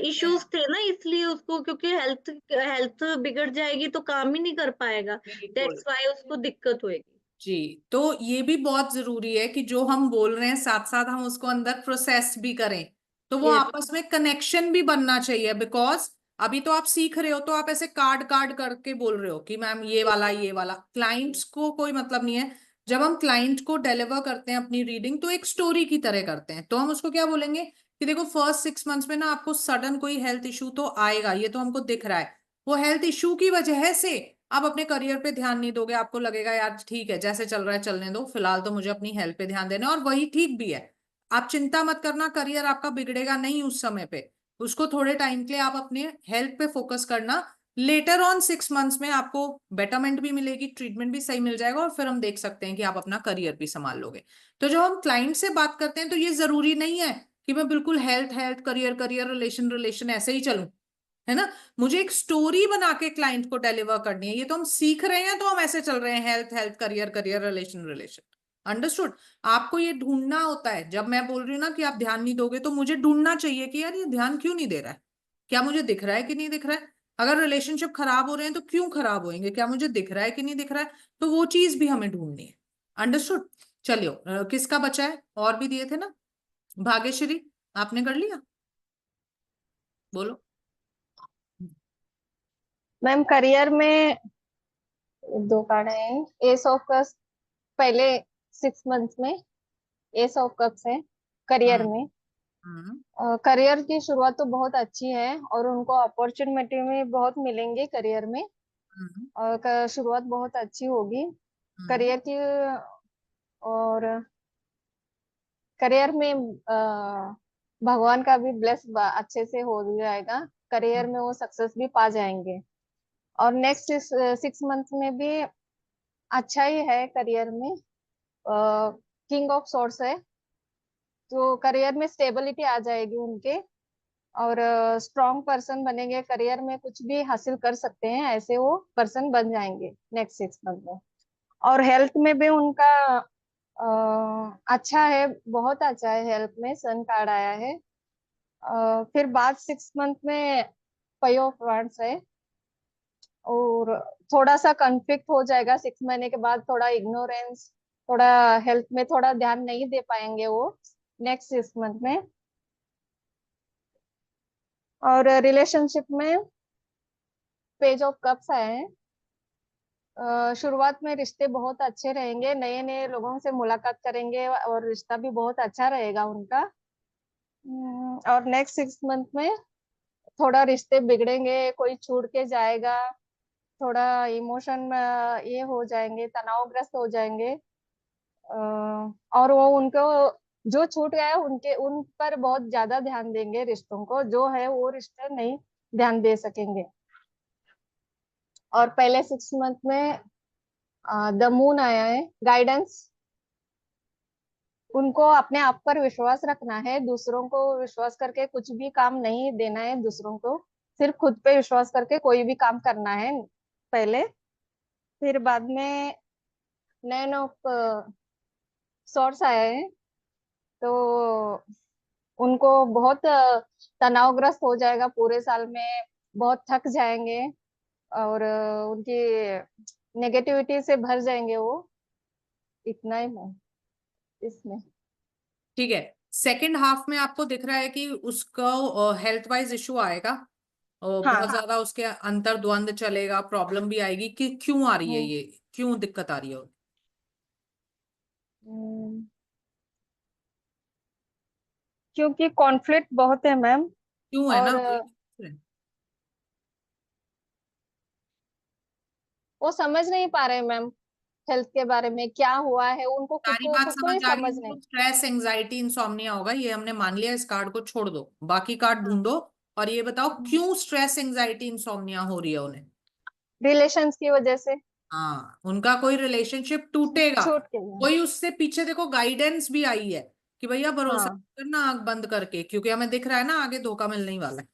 इश्यूज थे ना, इसलिए उसको, क्योंकि हेल्थ हेल्थ बिगड़ जाएगी तो काम ही नहीं कर पाएगा, दैट्स व्हाई उसको दिक्कत होगी। जी, तो ये भी बहुत जरूरी है कि जो हम बोल रहे हैं साथ साथ हम उसको अंदर प्रोसेस भी करें, तो वो Yes. आपस में कनेक्शन भी बनना चाहिए। बिकॉज अभी तो आप सीख रहे हो तो आप ऐसे कार्ड कार्ड करके बोल रहे हो कि मैम ये वाला ये वाला, क्लाइंट्स को कोई मतलब नहीं है। जब हम क्लाइंट को डिलीवर करते हैं अपनी रीडिंग तो एक स्टोरी की तरह करते हैं, तो हम उसको क्या बोलेंगे कि देखो फर्स्ट 6 मंथ्स में ना आपको सडन कोई हेल्थ इशू तो आएगा, ये तो हमको दिख रहा है। वो हेल्थ इशू की वजह से आप अपने करियर पे ध्यान नहीं दोगे, आपको लगेगा यार ठीक है जैसे चल रहा है चलने दो, फिलहाल तो मुझे अपनी हेल्थ पे ध्यान देना है, और वही ठीक भी है। आप चिंता मत करना, करियर आपका बिगड़ेगा नहीं उस समय पे, उसको थोड़े टाइम के लिए आप अपने हेल्थ पे फोकस करना। लेटर ऑन 6 मंथ्स में आपको बेटरमेंट भी मिलेगी, ट्रीटमेंट भी सही मिल जाएगा, और फिर हम देख सकते हैं कि आप अपना करियर भी संभाल लोगे। तो जब हम क्लाइंट से बात करते हैं तो ये जरूरी नहीं है कि मैं बिल्कुल health health career career relation relation ऐसे ही चलूं, है ना। मुझे एक स्टोरी बना के क्लाइंट को डिलीवर करनी है। ये तो हम सीख रहे हैं तो हम ऐसे चल रहे हैं, health health career career relation relation. Understood. आपको ये ढूंढना होता है, जब मैं बोल रही हूँ ना कि आप ध्यान नहीं दोगे तो मुझे ढूंढना चाहिए कि यार ये ध्यान क्यों नहीं दे रहा है, क्या मुझे दिख रहा है कि नहीं दिख रहा है। अगर रिलेशनशिप खराब हो रहे हैं तो क्यों खराब होंगे, क्या मुझे दिख रहा है कि नहीं दिख रहा है, तो वो चीज भी हमें ढूंढनी है। अंडरस्टूड। चलियो, किसका बचा है, और भी दिए थे ना। भाग्यश्री आपने कर लिया, बोलो। मैम करियर में दो कार्ड है, एस ऑफ कप्स पहले 6 मंथ में एस ऑफ कप्स है करियर हम्म में। हम्म करियर की शुरुआत तो बहुत अच्छी है और उनको अपॉर्चुनिटी में बहुत मिलेंगे करियर में, हम्म और शुरुआत बहुत अच्छी होगी हम्म करियर की। और करियर में भगवान का भी ब्लेस अच्छे से हो जाएगा, करियर में वो सक्सेस भी पा जाएंगे। और नेक्स्ट 6 मंथ में भी अच्छा ही है करियर में। किंग ऑफ सोर्स है, तो करियर में स्टेबिलिटी आ जाएगी उनके, और स्ट्रॉन्ग पर्सन बनेंगे, करियर में कुछ भी हासिल कर सकते हैं ऐसे वो पर्सन बन जाएंगे नेक्स्ट 6 मंथ में। और हेल्थ में भी उनका अच्छा है, बहुत अच्छा है, हेल्थ में सन कार्ड आया है। फिर बाद 6 मंथ में 5 ऑफ वांड्स है, और थोड़ा सा कॉन्फ्लिक्ट हो जाएगा 6 महीने के बाद, थोड़ा इग्नोरेंस, थोड़ा हेल्थ में थोड़ा ध्यान नहीं दे पाएंगे वो नेक्स्ट 6 मंथ में। और रिलेशनशिप में पेज ऑफ कप्स आए हैं। शुरुआत में रिश्ते बहुत अच्छे रहेंगे, नए नए लोगों से मुलाकात करेंगे और रिश्ता भी बहुत अच्छा रहेगा उनका। और नेक्स्ट 6 मंथ में थोड़ा रिश्ते बिगड़ेंगे, कोई छूट के जाएगा, थोड़ा इमोशन ये हो जाएंगे, तनावग्रस्त हो जाएंगे। और वो उनको जो छूट गया है उनके उन पर बहुत ज्यादा ध्यान देंगे, रिश्तों को जो है वो रिश्ते नहीं ध्यान दे सकेंगे। और पहले 6 मंथ में द मून आया है, गाइडेंस। उनको अपने आप पर विश्वास रखना है, दूसरों को विश्वास करके कुछ भी काम नहीं देना है दूसरों को, सिर्फ खुद पे विश्वास करके कोई भी काम करना है पहले। फिर बाद में 9 ऑफ सॉर्ड्स आया है, तो उनको बहुत तनावग्रस्त हो जाएगा पूरे साल में, बहुत थक जाएंगे, और उनकी नेगेटिविटी से भर जाएंगे वो। इतना ही है इसमें। ठीक है, सेकंड हाफ में आपको दिख रहा है कि उसको हेल्थ वाइज इशू आएगा, और हाँ। बहुत ज्यादा उसके अंतर द्वंद चलेगा, प्रॉब्लम भी आएगी कि क्यों आ रही है, ये क्यों दिक्कत आ रही है? हम्म, क्योंकि कॉन्फ्लिक्ट बहुत है मैम। क्यों है ना, और वही पूछ रहे हैं। वो समझ नहीं पा रहे मैम हेल्थ के बारे में क्या हुआ है, उनको खुद सारी को बात खुद को समझ ही आ रही समझ है, नहीं। तो स्ट्रेस एंजाइटी इंसोम्निया होगा, ये हमने मान लिया, इस कार्ड को छोड़ दो, बाकी कार्ड ढूंढो और ये बताओ क्यों स्ट्रेस एंजाइटी इंसोम्निया हो रही है उन्हें। रिलेशंस की वजह से हाँ, उनका कोई रिलेशनशिप टूटेगा, छूट गया। कोई उससे पीछे देखो गाइडेंस भी आई है कि भैया भरोसा हाँ। करना आंख बंद करके, क्योंकि हमें दिख रहा है ना आगे धोखा मिलने ही वाला है।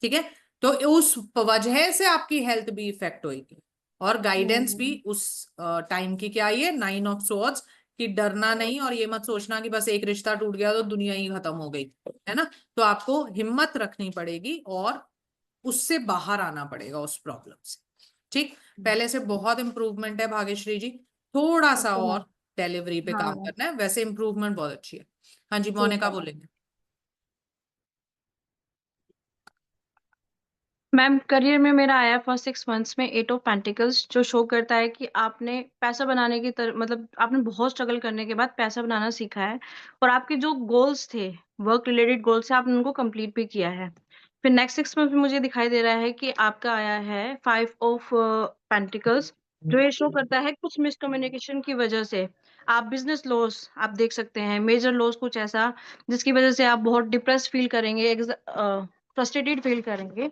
ठीक है, तो उस वजह से आपकी हेल्थ भी इफेक्ट होगी, और गाइडेंस भी हम्म। उस टाइम की क्या आई है, 9 ऑफ सोर्ड्स, कि डरना नहीं और ये मत सोचना कि बस एक रिश्ता टूट गया तो दुनिया ही खत्म हो गई, है ना। तो आपको हिम्मत रखनी पड़ेगी और उससे बाहर आना पड़ेगा उस प्रॉब्लम से। ठीक, पहले से बहुत इंप्रूवमेंट है भाग्यश्री जी, थोड़ा सा ओके मैम। और डिलीवरी पे हाँ काम मैम। करना है, वैसे इंप्रूवमेंट बहुत अच्छी है। हाँ जी, ठीक मोनिका है मैम। बोलेंगे। मैम करियर में मेरा आया फर्स्ट 6 मंथ्स में 8 ऑफ पेंटिकल्स, जो शो करता है कि आपने पैसा बनाने की मतलब आपने बहुत स्ट्रगल करने के बाद पैसा बनाना सीखा है, और आपके जो गोल्स थे, वर्क रिलेटेड गोल्स थे, आपने उनको कंप्लीट भी किया है। फिर नेक्स्ट 6 मंथ में मुझे दिखाई दे रहा है कि आपका आया है 5 ऑफ पेंटिकल्स, जो ये शो करता है कुछ मिसकम्युनिकेशन की वजह से आप बिजनेस लॉस आप देख सकते हैं, मेजर लॉस कुछ ऐसा जिसकी वजह से आप बहुत डिप्रेस फील करेंगे, फ्रस्ट्रेटेड फील करेंगे।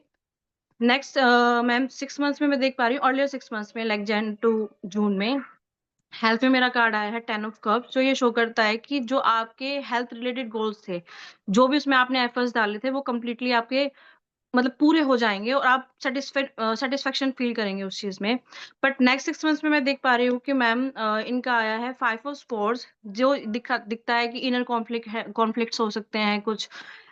नेक्स्ट मैम 6 मंथ्स में मैं देख पा रही हूँ, अर्लियर 6 मंथ्स में लाइक जैन टू जून में हेल्थ में मेरा कार्ड आया है 10 ऑफ कप्स, जो ये शो करता है कि जो आपके हेल्थ रिलेटेड गोल्स थे, जो भी उसमें आपने एफर्ट्स डाले थे, वो कम्प्लीटली आपके मतलब पूरे हो जाएंगे और आप सेटिस्फेक्शन फील करेंगे उस चीज में। बट नेक्स्ट 6 मंथ्स में मैं देख पा रही हूँ कि मैम इनका आया है 5 ऑफ स्पोर्ट्स, जो दिखता है कि इनर कॉन्फ्लिक्ट्स हो सकते हैं कुछ,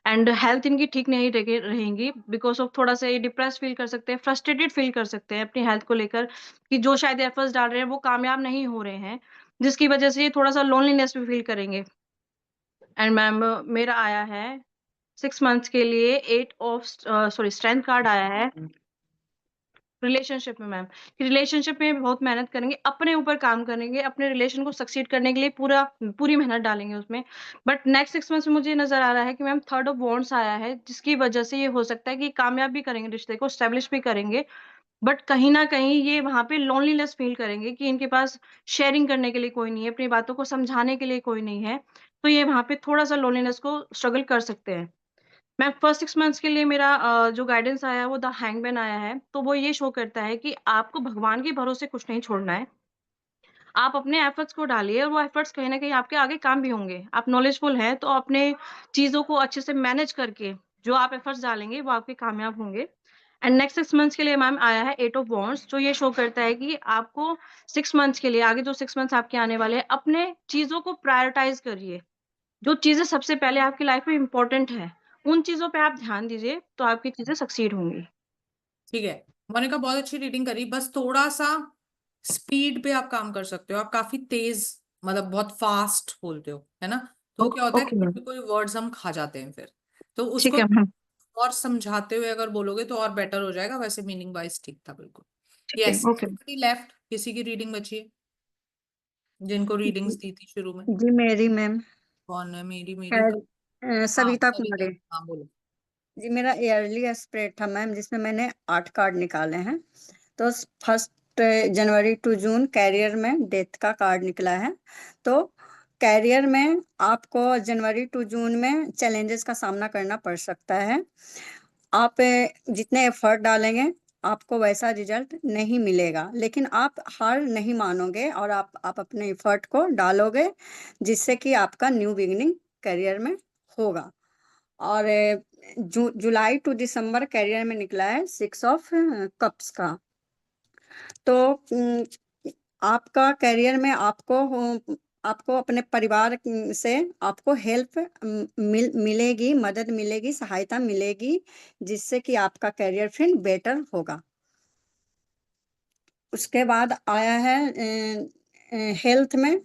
एंड हेल्थ इनकी ठीक नहीं रहेंगी बिकॉज ऑफ थोड़ा सा ये डिप्रेस फील कर सकते हैं, फ्रस्ट्रेटेड फील कर सकते हैं अपनी हेल्थ को लेकर, कि जो शायद एफर्ट्स डाल रहे हैं वो कामयाब नहीं हो रहे हैं, जिसकी वजह से ये थोड़ा सा लोनलीनेस भी फील करेंगे। एंड मैम मेरा आया है 6 मंथ्स के लिए 8 ऑफ स्ट्रेंथ कार्ड आया है रिलेशनशिप में मैम। रिलेशनशिप में बहुत मेहनत करेंगे, अपने ऊपर काम करेंगे, अपने रिलेशन को सक्सीड करने के लिए पूरी मेहनत डालेंगे उसमें। बट नेक्स्ट 6 मंथ्स में मुझे नज़र आ रहा है कि मैम थर्ड ऑफ वॉन्ड्स आया है, जिसकी वजह से ये हो सकता है कि कामयाब भी करेंगे रिश्ते को, एस्टेब्लिश भी करेंगे। बट कहीं न कहीं ये वहाँ पे लोनलीनेस फ़ील करेंगे कि इनके पास शेयरिंग करने के लिए कोई नहीं है, अपनी बातों को समझाने के लिए कोई नहीं है। तो ये वहाँ पे थोड़ा-सा लोनलीनेस को स्ट्रगल कर सकते हैं। मैम फर्स्ट 6 मंथ्स के लिए मेरा जो गाइडेंस आया है वो द हैंगमैन आया है। तो वो ये शो करता है कि आपको भगवान के भरोसे कुछ नहीं छोड़ना है। आप अपने एफर्ट्स को डालिए और वो एफर्ट्स कहीं न कहीं आपके आगे काम भी होंगे। आप नॉलेजफुल हैं तो अपने चीज़ों को अच्छे से मैनेज करके जो आप एफर्ट्स डालेंगे वो आपके कामयाब होंगे। एंड नेक्स्ट 6 मंथ्स के लिए मैम आया है 8 ऑफ वांड्स जो ये शो करता है कि आपको 6 मंथ्स के लिए आगे जो 6 मंथ्स आपके आने वाले हैं, अपने चीज़ों को प्रायोरिटाइज़ करिए। जो चीज़ें सबसे पहले आपकी लाइफ में इम्पोर्टेंट है, उन चीज़ों पे आप ध्यान दीजिए, तो आपकी चीज़ें सक्सीड होंगी। ठीक है, मोनिका बहुत अच्छी रीडिंग करी, बस थोड़ा सा स्पीड पे आप काम कर सकते हो। आप काफी तेज, मतलब बहुत फास्ट बोलते हो, है ना? तो क्या होता है ओके मैम, कि कोई वर्ड्स हम खा जाते हैं फिर, तो ठीक उसको है मैम, और समझाते हुए अगर बोलोगे तो और बेटर हो जाएगा। वैसे मीनिंग वाइज ठीक था बिल्कुल। ठीक है, यस, ओके। लेफ्ट किसी की रीडिंग बची है जिनको रीडिंग्स दी थी शुरू में? जी मेरी मैम। कौन है? मेरी हाँ, सविता सविता, कुमारी। हाँ बोलो। जी मेरा ईयरली स्प्रेड था मैम, जिसमें मैंने 8 कार्ड निकाले हैं। तो first January to June career में डेथ का कार्ड निकला है। तो कैरियर में आपको जनवरी टू जून में चैलेंजेस का सामना करना पड़ सकता है। आप जितने एफर्ट डालेंगे आपको वैसा रिजल्ट नहीं मिलेगा, लेकिन आप हार नहीं मानोगे और आप अपने एफर्ट को डालोगे, जिससे कि आपका न्यू बिगिनिंग करियर में होगा। और जुलाई टू दिसंबर करियर में निकला है 6 ऑफ कप्स का। तो आपका करियर में आपको अपने परिवार से आपको हेल्प मिलेगी, मदद मिलेगी, सहायता मिलेगी, जिससे कि आपका करियर फिर बेटर होगा। उसके बाद आया है हेल्थ में।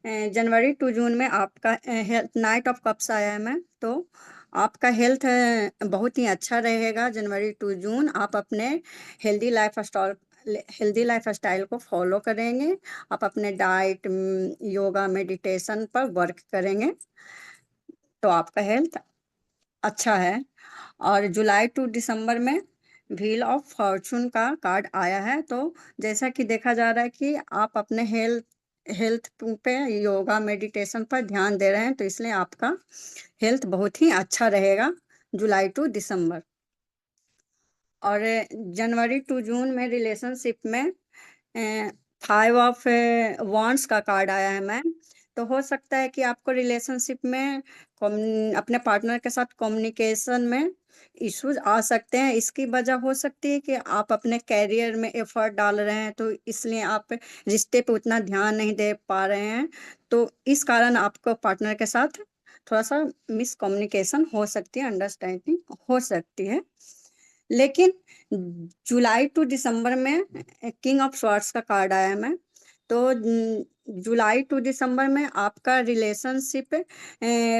जनवरी टू जून में आपका हेल्थ नाइट ऑफ कप्स आया है मैम। तो आपका हेल्थ बहुत ही अच्छा रहेगा। जनवरी टू जून आप अपने हेल्दी लाइफ स्टाइल को फॉलो करेंगे। आप अपने डाइट, योगा, मेडिटेशन पर वर्क करेंगे, तो आपका हेल्थ अच्छा है। और जुलाई टू दिसंबर में व्हील ऑफ फॉर्चून का कार्ड आया है। तो जैसा कि देखा जा रहा है कि आप अपने हेल्थ पे, योगा, मेडिटेशन पर ध्यान दे रहे हैं, तो इसलिए आपका हेल्थ बहुत ही अच्छा रहेगा जुलाई टू दिसंबर। और जनवरी टू जून में रिलेशनशिप में 5 ऑफ वांड्स का कार्ड आया है मैम। तो हो सकता है कि आपको रिलेशनशिप में अपने पार्टनर के साथ कम्युनिकेशन में इश्यूज आ सकते हैं। इसकी वजह हो सकती है कि आप अपने कैरियर में एफर्ट डाल रहे हैं, तो इसलिए आप रिश्ते पे उतना ध्यान नहीं दे पा रहे हैं। तो इस कारण आपको पार्टनर के साथ थोड़ा सा मिसकम्युनिकेशन हो सकती है, अंडरस्टैंडिंग हो सकती है। लेकिन जुलाई टू दिसंबर में किंग ऑफ स्वॉर्ड्स का कार्ड आया है मैम। तो जुलाई टू दिसंबर में आपका रिलेशनशिप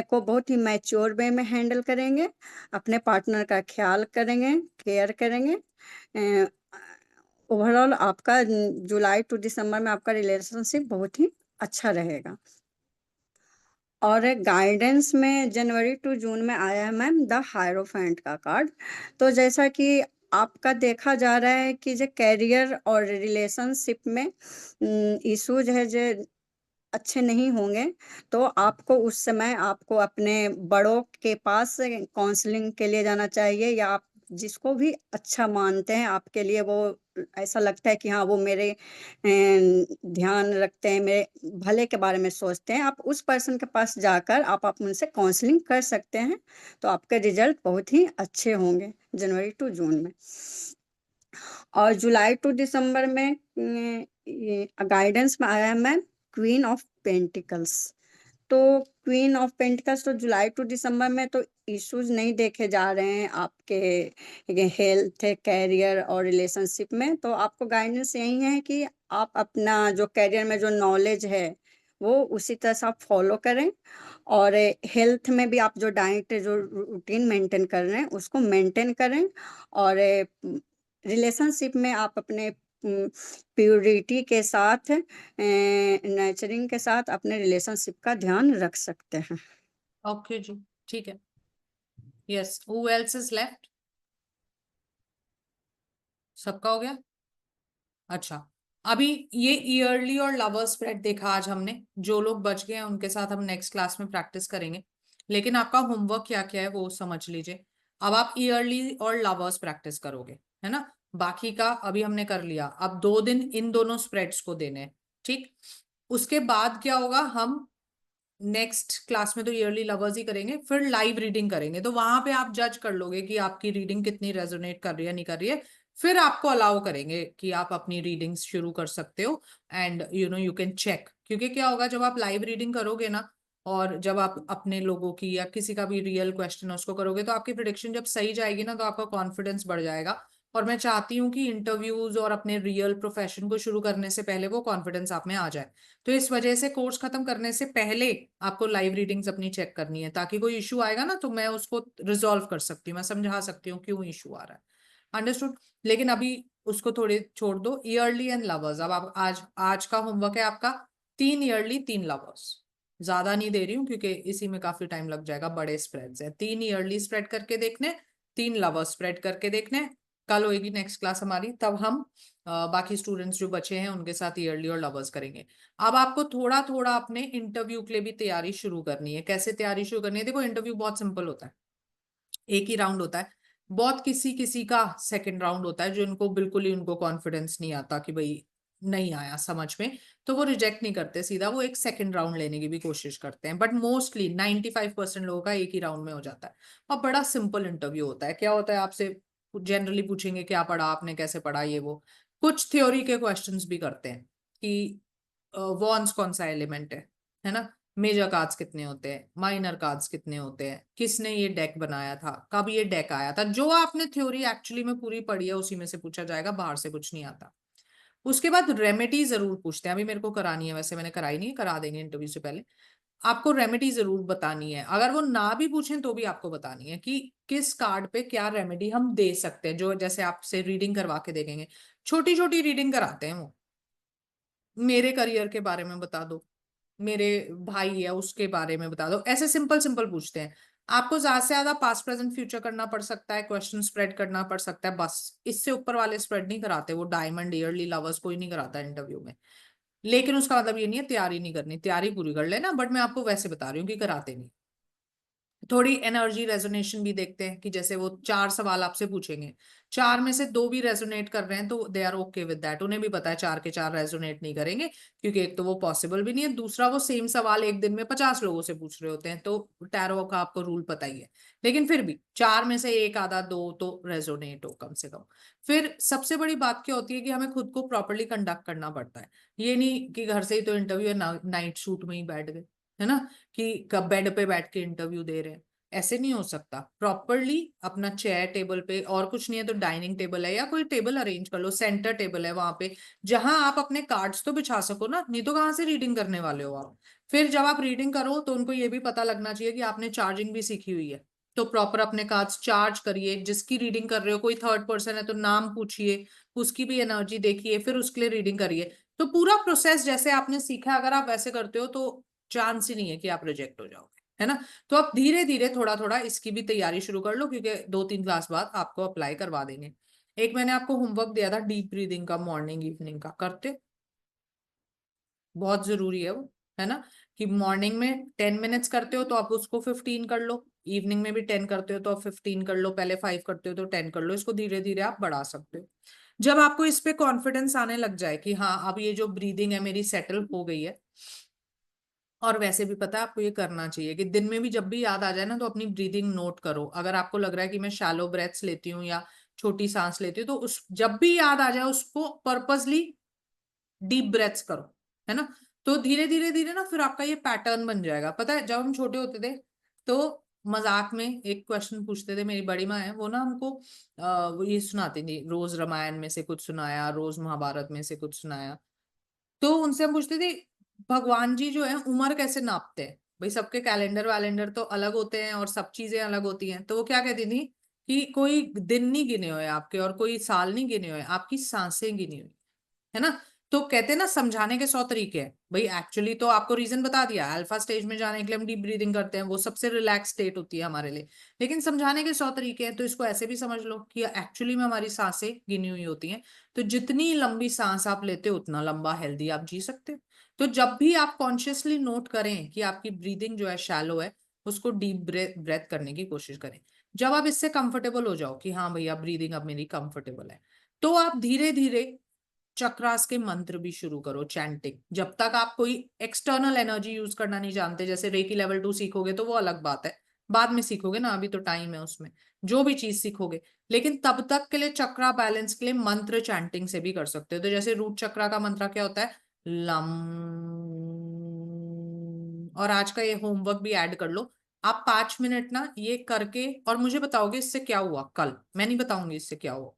को बहुत ही मैच्योर वे में हैंडल करेंगे, अपने पार्टनर का ख्याल करेंगे, केयर करेंगे। ओवरऑल आपका जुलाई टू दिसंबर में आपका रिलेशनशिप बहुत ही अच्छा रहेगा। और गाइडेंस में जनवरी टू जून में आया है मैम द हायरोफेंट का कार्ड। तो जैसा कि आपका देखा जा रहा है कि जो कैरियर और रिलेशनशिप में इश्यूज है जो अच्छे नहीं होंगे, तो आपको उस समय आपको अपने बड़ों के पास काउंसलिंग के लिए जाना चाहिए, या आप जिसको भी अच्छा मानते हैं आपके लिए, वो ऐसा लगता है कि हाँ वो मेरे ध्यान रखते हैं, मेरे भले के बारे में सोचते हैं, आप उस पर्सन के पास जाकर आप उनसे काउंसलिंग कर सकते हैं। तो आपके रिजल्ट बहुत ही अच्छे होंगे जनवरी टू जून में। और जुलाई टू दिसंबर में गाइडेंस में आया है मैम क्वीन ऑफ पेंटिकल्स। तो क्वीन ऑफ पेंटिकल्स तो जुलाई टू दिसंबर में तो इश्यूज नहीं देखे जा रहे हैं आपके हेल्थ, कैरियर और रिलेशनशिप में। तो आपको गाइडेंस यही है कि आप अपना जो कैरियर में जो नॉलेज है वो उसी तरह से आप फॉलो करें, और हेल्थ में भी आप जो डाइट जो रूटीन मेंटेन कर रहे हैं उसको मेंटेन करें, और रिलेशनशिप में आप अपने प्योरिटी के साथ, नर्चरिंग के साथ अपने रिलेशनशिप का ध्यान रख सकते हैं। ओके जी, ठीक है। Yes, who else is left? सबका हो गया? अच्छा, अभी ये ईयरली और लवर स्प्रेड देखा आज हमने। जो लोग बच गए हैं उनके साथ हम नेक्स्ट क्लास में प्रैक्टिस करेंगे, लेकिन आपका होमवर्क क्या क्या है वो समझ लीजिए। अब आप ईयरली और लवर्स प्रैक्टिस करोगे, है ना। बाकी का अभी हमने कर लिया, अब 2 दिन इन दोनों स्प्रेड्स को देने हैं, ठीक। उसके बाद क्या होगा, हम नेक्स्ट क्लास में तो ईयरली लवर्स ही करेंगे, फिर लाइव रीडिंग करेंगे। तो वहां पे आप जज कर लोगे कि आपकी रीडिंग कितनी रेजोनेट कर रही है, नहीं कर रही है। फिर आपको अलाउ करेंगे कि आप अपनी रीडिंग्स शुरू कर सकते हो, एंड यू कैन चेक। क्योंकि क्या होगा, जब आप लाइव रीडिंग करोगे ना, और जब आप अपने लोगों की या किसी का भी रियल क्वेश्चन है उसको करोगे, तो आपकी प्रिडिक्शन जब सही जाएगी ना, तो आपका कॉन्फिडेंस बढ़ जाएगा। और मैं चाहती हूँ कि इंटरव्यूज और अपने रियल प्रोफेशन को शुरू करने से पहले वो कॉन्फिडेंस आप में आ जाए। तो इस वजह से कोर्स खत्म करने से पहले आपको लाइव रीडिंग्स अपनी चेक करनी है, ताकि कोई इशू आएगा ना तो मैं उसको रिजॉल्व कर सकती हूँ, मैं समझा सकती हूँ क्यों इशू आ रहा है। अंडरस्टूड। लेकिन अभी उसको थोड़े छोड़ दो, ईयरली एंड लवर्स। अब आप आज का होमवर्क है आपका 3 ईयरली 3 लवर्स। ज्यादा नहीं दे रही हूँ क्योंकि इसी में काफी टाइम लग जाएगा, बड़े स्प्रेड्स है। 3 ईयरली स्प्रेड करके देखने, 3 लवर्स स्प्रेड करके देखने। कल होगी नेक्स्ट क्लास हमारी, तब हम बाकी स्टूडेंट्स जो बचे हैं उनके साथ ईयरली और लवर्स करेंगे। अब आपको थोड़ा थोड़ा अपने इंटरव्यू के लिए भी तैयारी शुरू करनी है। कैसे तैयारी शुरू करनी है? देखो, इंटरव्यू बहुत सिंपल होता है, एक ही राउंड होता है। बहुत किसी किसी का सेकंड राउंड होता है, जो इनको बिल्कुल ही उनको कॉन्फिडेंस नहीं आता कि भाई नहीं आया समझ में, तो वो रिजेक्ट नहीं करते सीधा, वो एक सेकंड राउंड लेने की भी कोशिश करते हैं। बट मोस्टली 95% लोगों का एक ही राउंड में हो जाता है, और बड़ा सिंपल इंटरव्यू होता है। क्या होता है, आपसे जनरली पूछेंगे क्या पढ़ा आपने, कैसे पढ़ा, ये वो। कुछ थ्योरी के क्वेश्चंस भी करते हैं कि वॉन्स कौन सा एलिमेंट है ना, मेजर कार्ड्स कितने होते हैं, माइनर कार्ड्स कितने होते हैं, किसने ये डेक बनाया था, कब ये डेक आया था। जो आपने थ्योरी एक्चुअली में पूरी पढ़ी है उसी में से पूछा जाएगा, बाहर से कुछ नहीं आता। उसके बाद रेमेडी जरूर पूछते हैं। अभी मेरे को करानी है, वैसे मैंने कराई नहीं, करा देंगे इंटरव्यू से पहले। आपको रेमेडी जरूर बतानी है, अगर वो ना भी पूछें तो भी आपको बतानी है कि किस कार्ड पे क्या रेमेडी हम दे सकते हैं। जो जैसे आपसे रीडिंग करवा के देखेंगे, छोटी छोटी रीडिंग कराते हैं वो। मेरे करियर के बारे में बता दो, मेरे भाई है उसके बारे में बता दो, ऐसे सिंपल सिंपल पूछते हैं। आपको ज्यादा से ज्यादा पास्ट प्रेजेंट फ्यूचर करना पड़ सकता है, क्वेश्चन स्प्रेड करना पड़ सकता है, बस। इससे ऊपर वाले स्प्रेड नहीं कराते वो, डायमंड, ईयरली, लवर्स कोई नहीं कराता इंटरव्यू में। लेकिन उसका मतलब ये नहीं है तैयारी नहीं करनी, तैयारी पूरी कर लेना, बट मैं आपको वैसे बता रही हूँ कि कराते नहीं। थोड़ी एनर्जी रेजोनेशन भी देखते हैं कि जैसे वो 4 सवाल आपसे पूछेंगे, 4 में से 2 भी रेजोनेट कर रहे हैं तो they are okay with that. उन्हें भी पता है 4 के 4 रेजोनेट नहीं करेंगे, क्योंकि एक तो वो पॉसिबल भी नहीं है, दूसरा वो सेम सवाल एक दिन में 50 लोगों से पूछ रहे होते हैं। तो टैरो का आपको रूल पता ही है। लेकिन फिर भी 4 में से एक आधा 2 तो रेजोनेट हो कम से कम। फिर सबसे बड़ी बात क्या होती है कि हमें खुद को प्रॉपरली कंडक्ट करना पड़ता है। ये नहीं कि घर से ही तो इंटरव्यू है, नाइट सूट में ही बैठ गए, है ना, कि कब बेड पे बैठ के इंटरव्यू दे रहे हैं। ऐसे नहीं हो सकता। प्रॉपरली अपना चेयर टेबल पे, और कुछ नहीं है तो डाइनिंग टेबल है या कोई टेबल अरेंज कर लो, सेंटर टेबल है वहां पे, जहां आप अपने कार्ड्स तो बिछा सको ना, नहीं तो कहाँ से रीडिंग करने वाले हो आप। फिर जब आप रीडिंग करो तो उनको ये भी पता लगना चाहिए कि आपने चार्जिंग भी सीखी हुई है। तो प्रॉपर अपने कार्ड्स चार्ज करिए। जिसकी रीडिंग कर रहे हो, कोई थर्ड पर्सन है तो नाम पूछिए, उसकी भी एनर्जी देखिए, फिर उसके लिए रीडिंग करिए। तो पूरा प्रोसेस जैसे आपने सीखा, अगर आप वैसे करते हो तो चांस ही नहीं है कि आप रिजेक्ट हो जाओगे, है ना। तो आप धीरे धीरे थोड़ा थोड़ा इसकी भी तैयारी शुरू कर लो, क्योंकि 2-3 क्लास बाद आपको अप्लाई करवा देंगे। एक मैंने आपको होमवर्क दिया था डीप ब्रीदिंग का, मॉर्निंग इवनिंग का, करते? बहुत जरूरी है वो, है ना, कि मॉर्निंग में 10 मिनट्स करते हो तो आप उसको 15 कर लो, इवनिंग में भी 10 करते हो तो आप 15 कर लो, पहले 5 करते हो तो 10 कर लो। इसको धीरे धीरे आप बढ़ा सकते हो। जब आपको इस पे कॉन्फिडेंस आने लग जाए कि हाँ अब ये जो ब्रीदिंग है मेरी सेटल हो गई है, और वैसे भी पता है आपको ये करना चाहिए कि दिन में भी जब भी याद आ जाए ना तो अपनी ब्रीदिंग नोट करो। अगर आपको लग रहा है कि मैं शैलो ब्रेथ्स लेती हूँ या छोटी सांस लेती हूँ, तो उस जब भी याद आ जाए उसको पर्पसली डीप ब्रेथ्स करो, है ना। तो धीरे धीरे धीरे ना फिर आपका ये पैटर्न बन जाएगा। पता है, जब हम छोटे होते थे तो मजाक में एक क्वेश्चन पूछते थे, मेरी बड़ी माँ है वो ना हमको वो ये सुनाती थी, रोज रामायण में से कुछ सुनाया, रोज महाभारत में से कुछ सुनाया। तो उनसे हम पूछते थे भगवान जी जो है उम्र कैसे नापते हैं, भाई सबके कैलेंडर वैलेंडर तो अलग होते हैं और सब चीजें अलग होती हैं। तो वो क्या कहती थी कि कोई दिन नहीं गिने हुए आपके और कोई साल नहीं गिने हुए, आपकी सांसें गिनी हुई है ना। तो कहते हैं ना समझाने के 100 तरीके हैं भाई। एक्चुअली तो आपको रीजन बता दिया, अल्फा स्टेज में जाने के लिए हम डीप ब्रीदिंग करते हैं, वो सबसे रिलैक्स स्टेट होती है हमारे लिए। लेकिन समझाने के 100 तरीके हैं, तो इसको ऐसे भी समझ लो कि एक्चुअली में हमारी सांसें गिनी हुई होती हैं। तो जितनी लंबी सांस आप लेते हो उतना लंबा हेल्दी आप जी सकते हो। तो जब भी आप कॉन्शियसली नोट करें कि आपकी ब्रीदिंग जो है शैलो है, उसको डीप ब्रेथ करने की कोशिश करें। जब आप इससे कंफर्टेबल हो जाओ कि हाँ भैया ब्रीदिंग अब मेरी कंफर्टेबल है, तो आप धीरे धीरे चक्रास के मंत्र भी शुरू करो, चैंटिंग। जब तक आप कोई एक्सटर्नल एनर्जी यूज करना नहीं जानते, जैसे रेकी लेवल 2 सीखोगे तो वो अलग बात है, बाद में सीखोगे ना, अभी तो टाइम है उसमें, जो भी चीज सीखोगे। लेकिन तब तक के लिए चक्रा बैलेंस के लिए मंत्र चैंटिंग से भी कर सकते हो। तो जैसे रूट चक्रा का मंत्र क्या होता है, लम। और आज का ये होमवर्क भी ऐड कर लो, आप 5 मिनट ना ये करके और मुझे बताओगे इससे क्या हुआ। कल मैं नहीं बताऊंगी इससे क्या हुआ,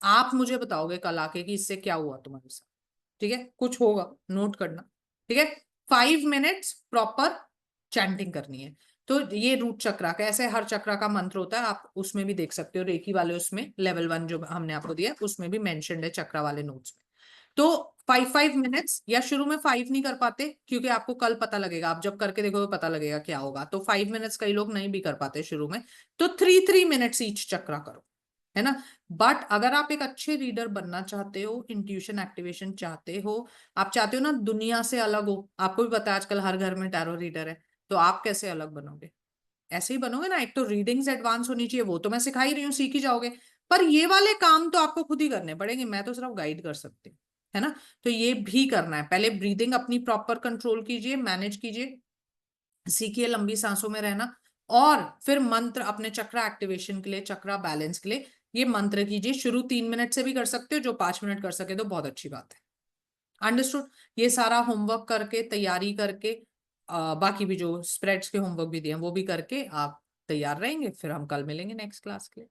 आप मुझे बताओगे कल आके कि इससे क्या हुआ तुम्हारे साथ। ठीक है, कुछ होगा, नोट करना। ठीक है, 5 मिनट्स प्रॉपर चैंटिंग करनी है। तो ये रूट चक्रा का, ऐसे हर चक्रा का मंत्र होता है, आप उसमें भी देख सकते हो, रेकी वाले उसमें लेवल 1 जो हमने आपको दिया उसमें भी मेंशन्ड है चक्रा वाले नोट्स में। तो 5 5 मिनट्स, या शुरू में 5 नहीं कर पाते क्योंकि आपको कल पता लगेगा, आप जब करके देखोगे पता लगेगा क्या होगा। तो 5 मिनट्स कई लोग नहीं भी कर पाते शुरू में, तो 3 3 मिनट्स ईच चक्रा करो, है ना। बट अगर आप एक अच्छे रीडर बनना चाहते हो, इंट्यूशन एक्टिवेशन चाहते हो, आप चाहते हो ना दुनिया से अलग हो, आपको भी पता है आजकल हर घर में टैरो रीडर है, तो आप कैसे अलग बनोगे? ऐसे ही बनोगे ना। एक तो रीडिंग्स एडवांस होनी चाहिए, वो तो मैं सिखा ही रही हूँ, सीख ही जाओगे। पर ये वाले काम तो आपको खुद ही करने पड़ेंगे, मैं तो सिर्फ गाइड कर सकती हूँ, है ना। तो ये भी करना है, पहले ब्रीदिंग अपनी प्रॉपर कंट्रोल कीजिए, मैनेज कीजिए, सीखिए लंबी सांसों में रहना, और फिर मंत्र अपने चक्रा एक्टिवेशन के लिए, चक्रा बैलेंस के लिए ये मंत्र कीजिए। शुरू 3 मिनट से भी कर सकते हो, जो 5 मिनट कर सके तो बहुत अच्छी बात है। अंडरस्टूड। ये सारा होमवर्क करके, तैयारी करके, बाकी भी जो स्प्रेड्स के होमवर्क भी दिए हैं वो भी करके आप तैयार रहेंगे, फिर हम कल मिलेंगे नेक्स्ट क्लास के लिए।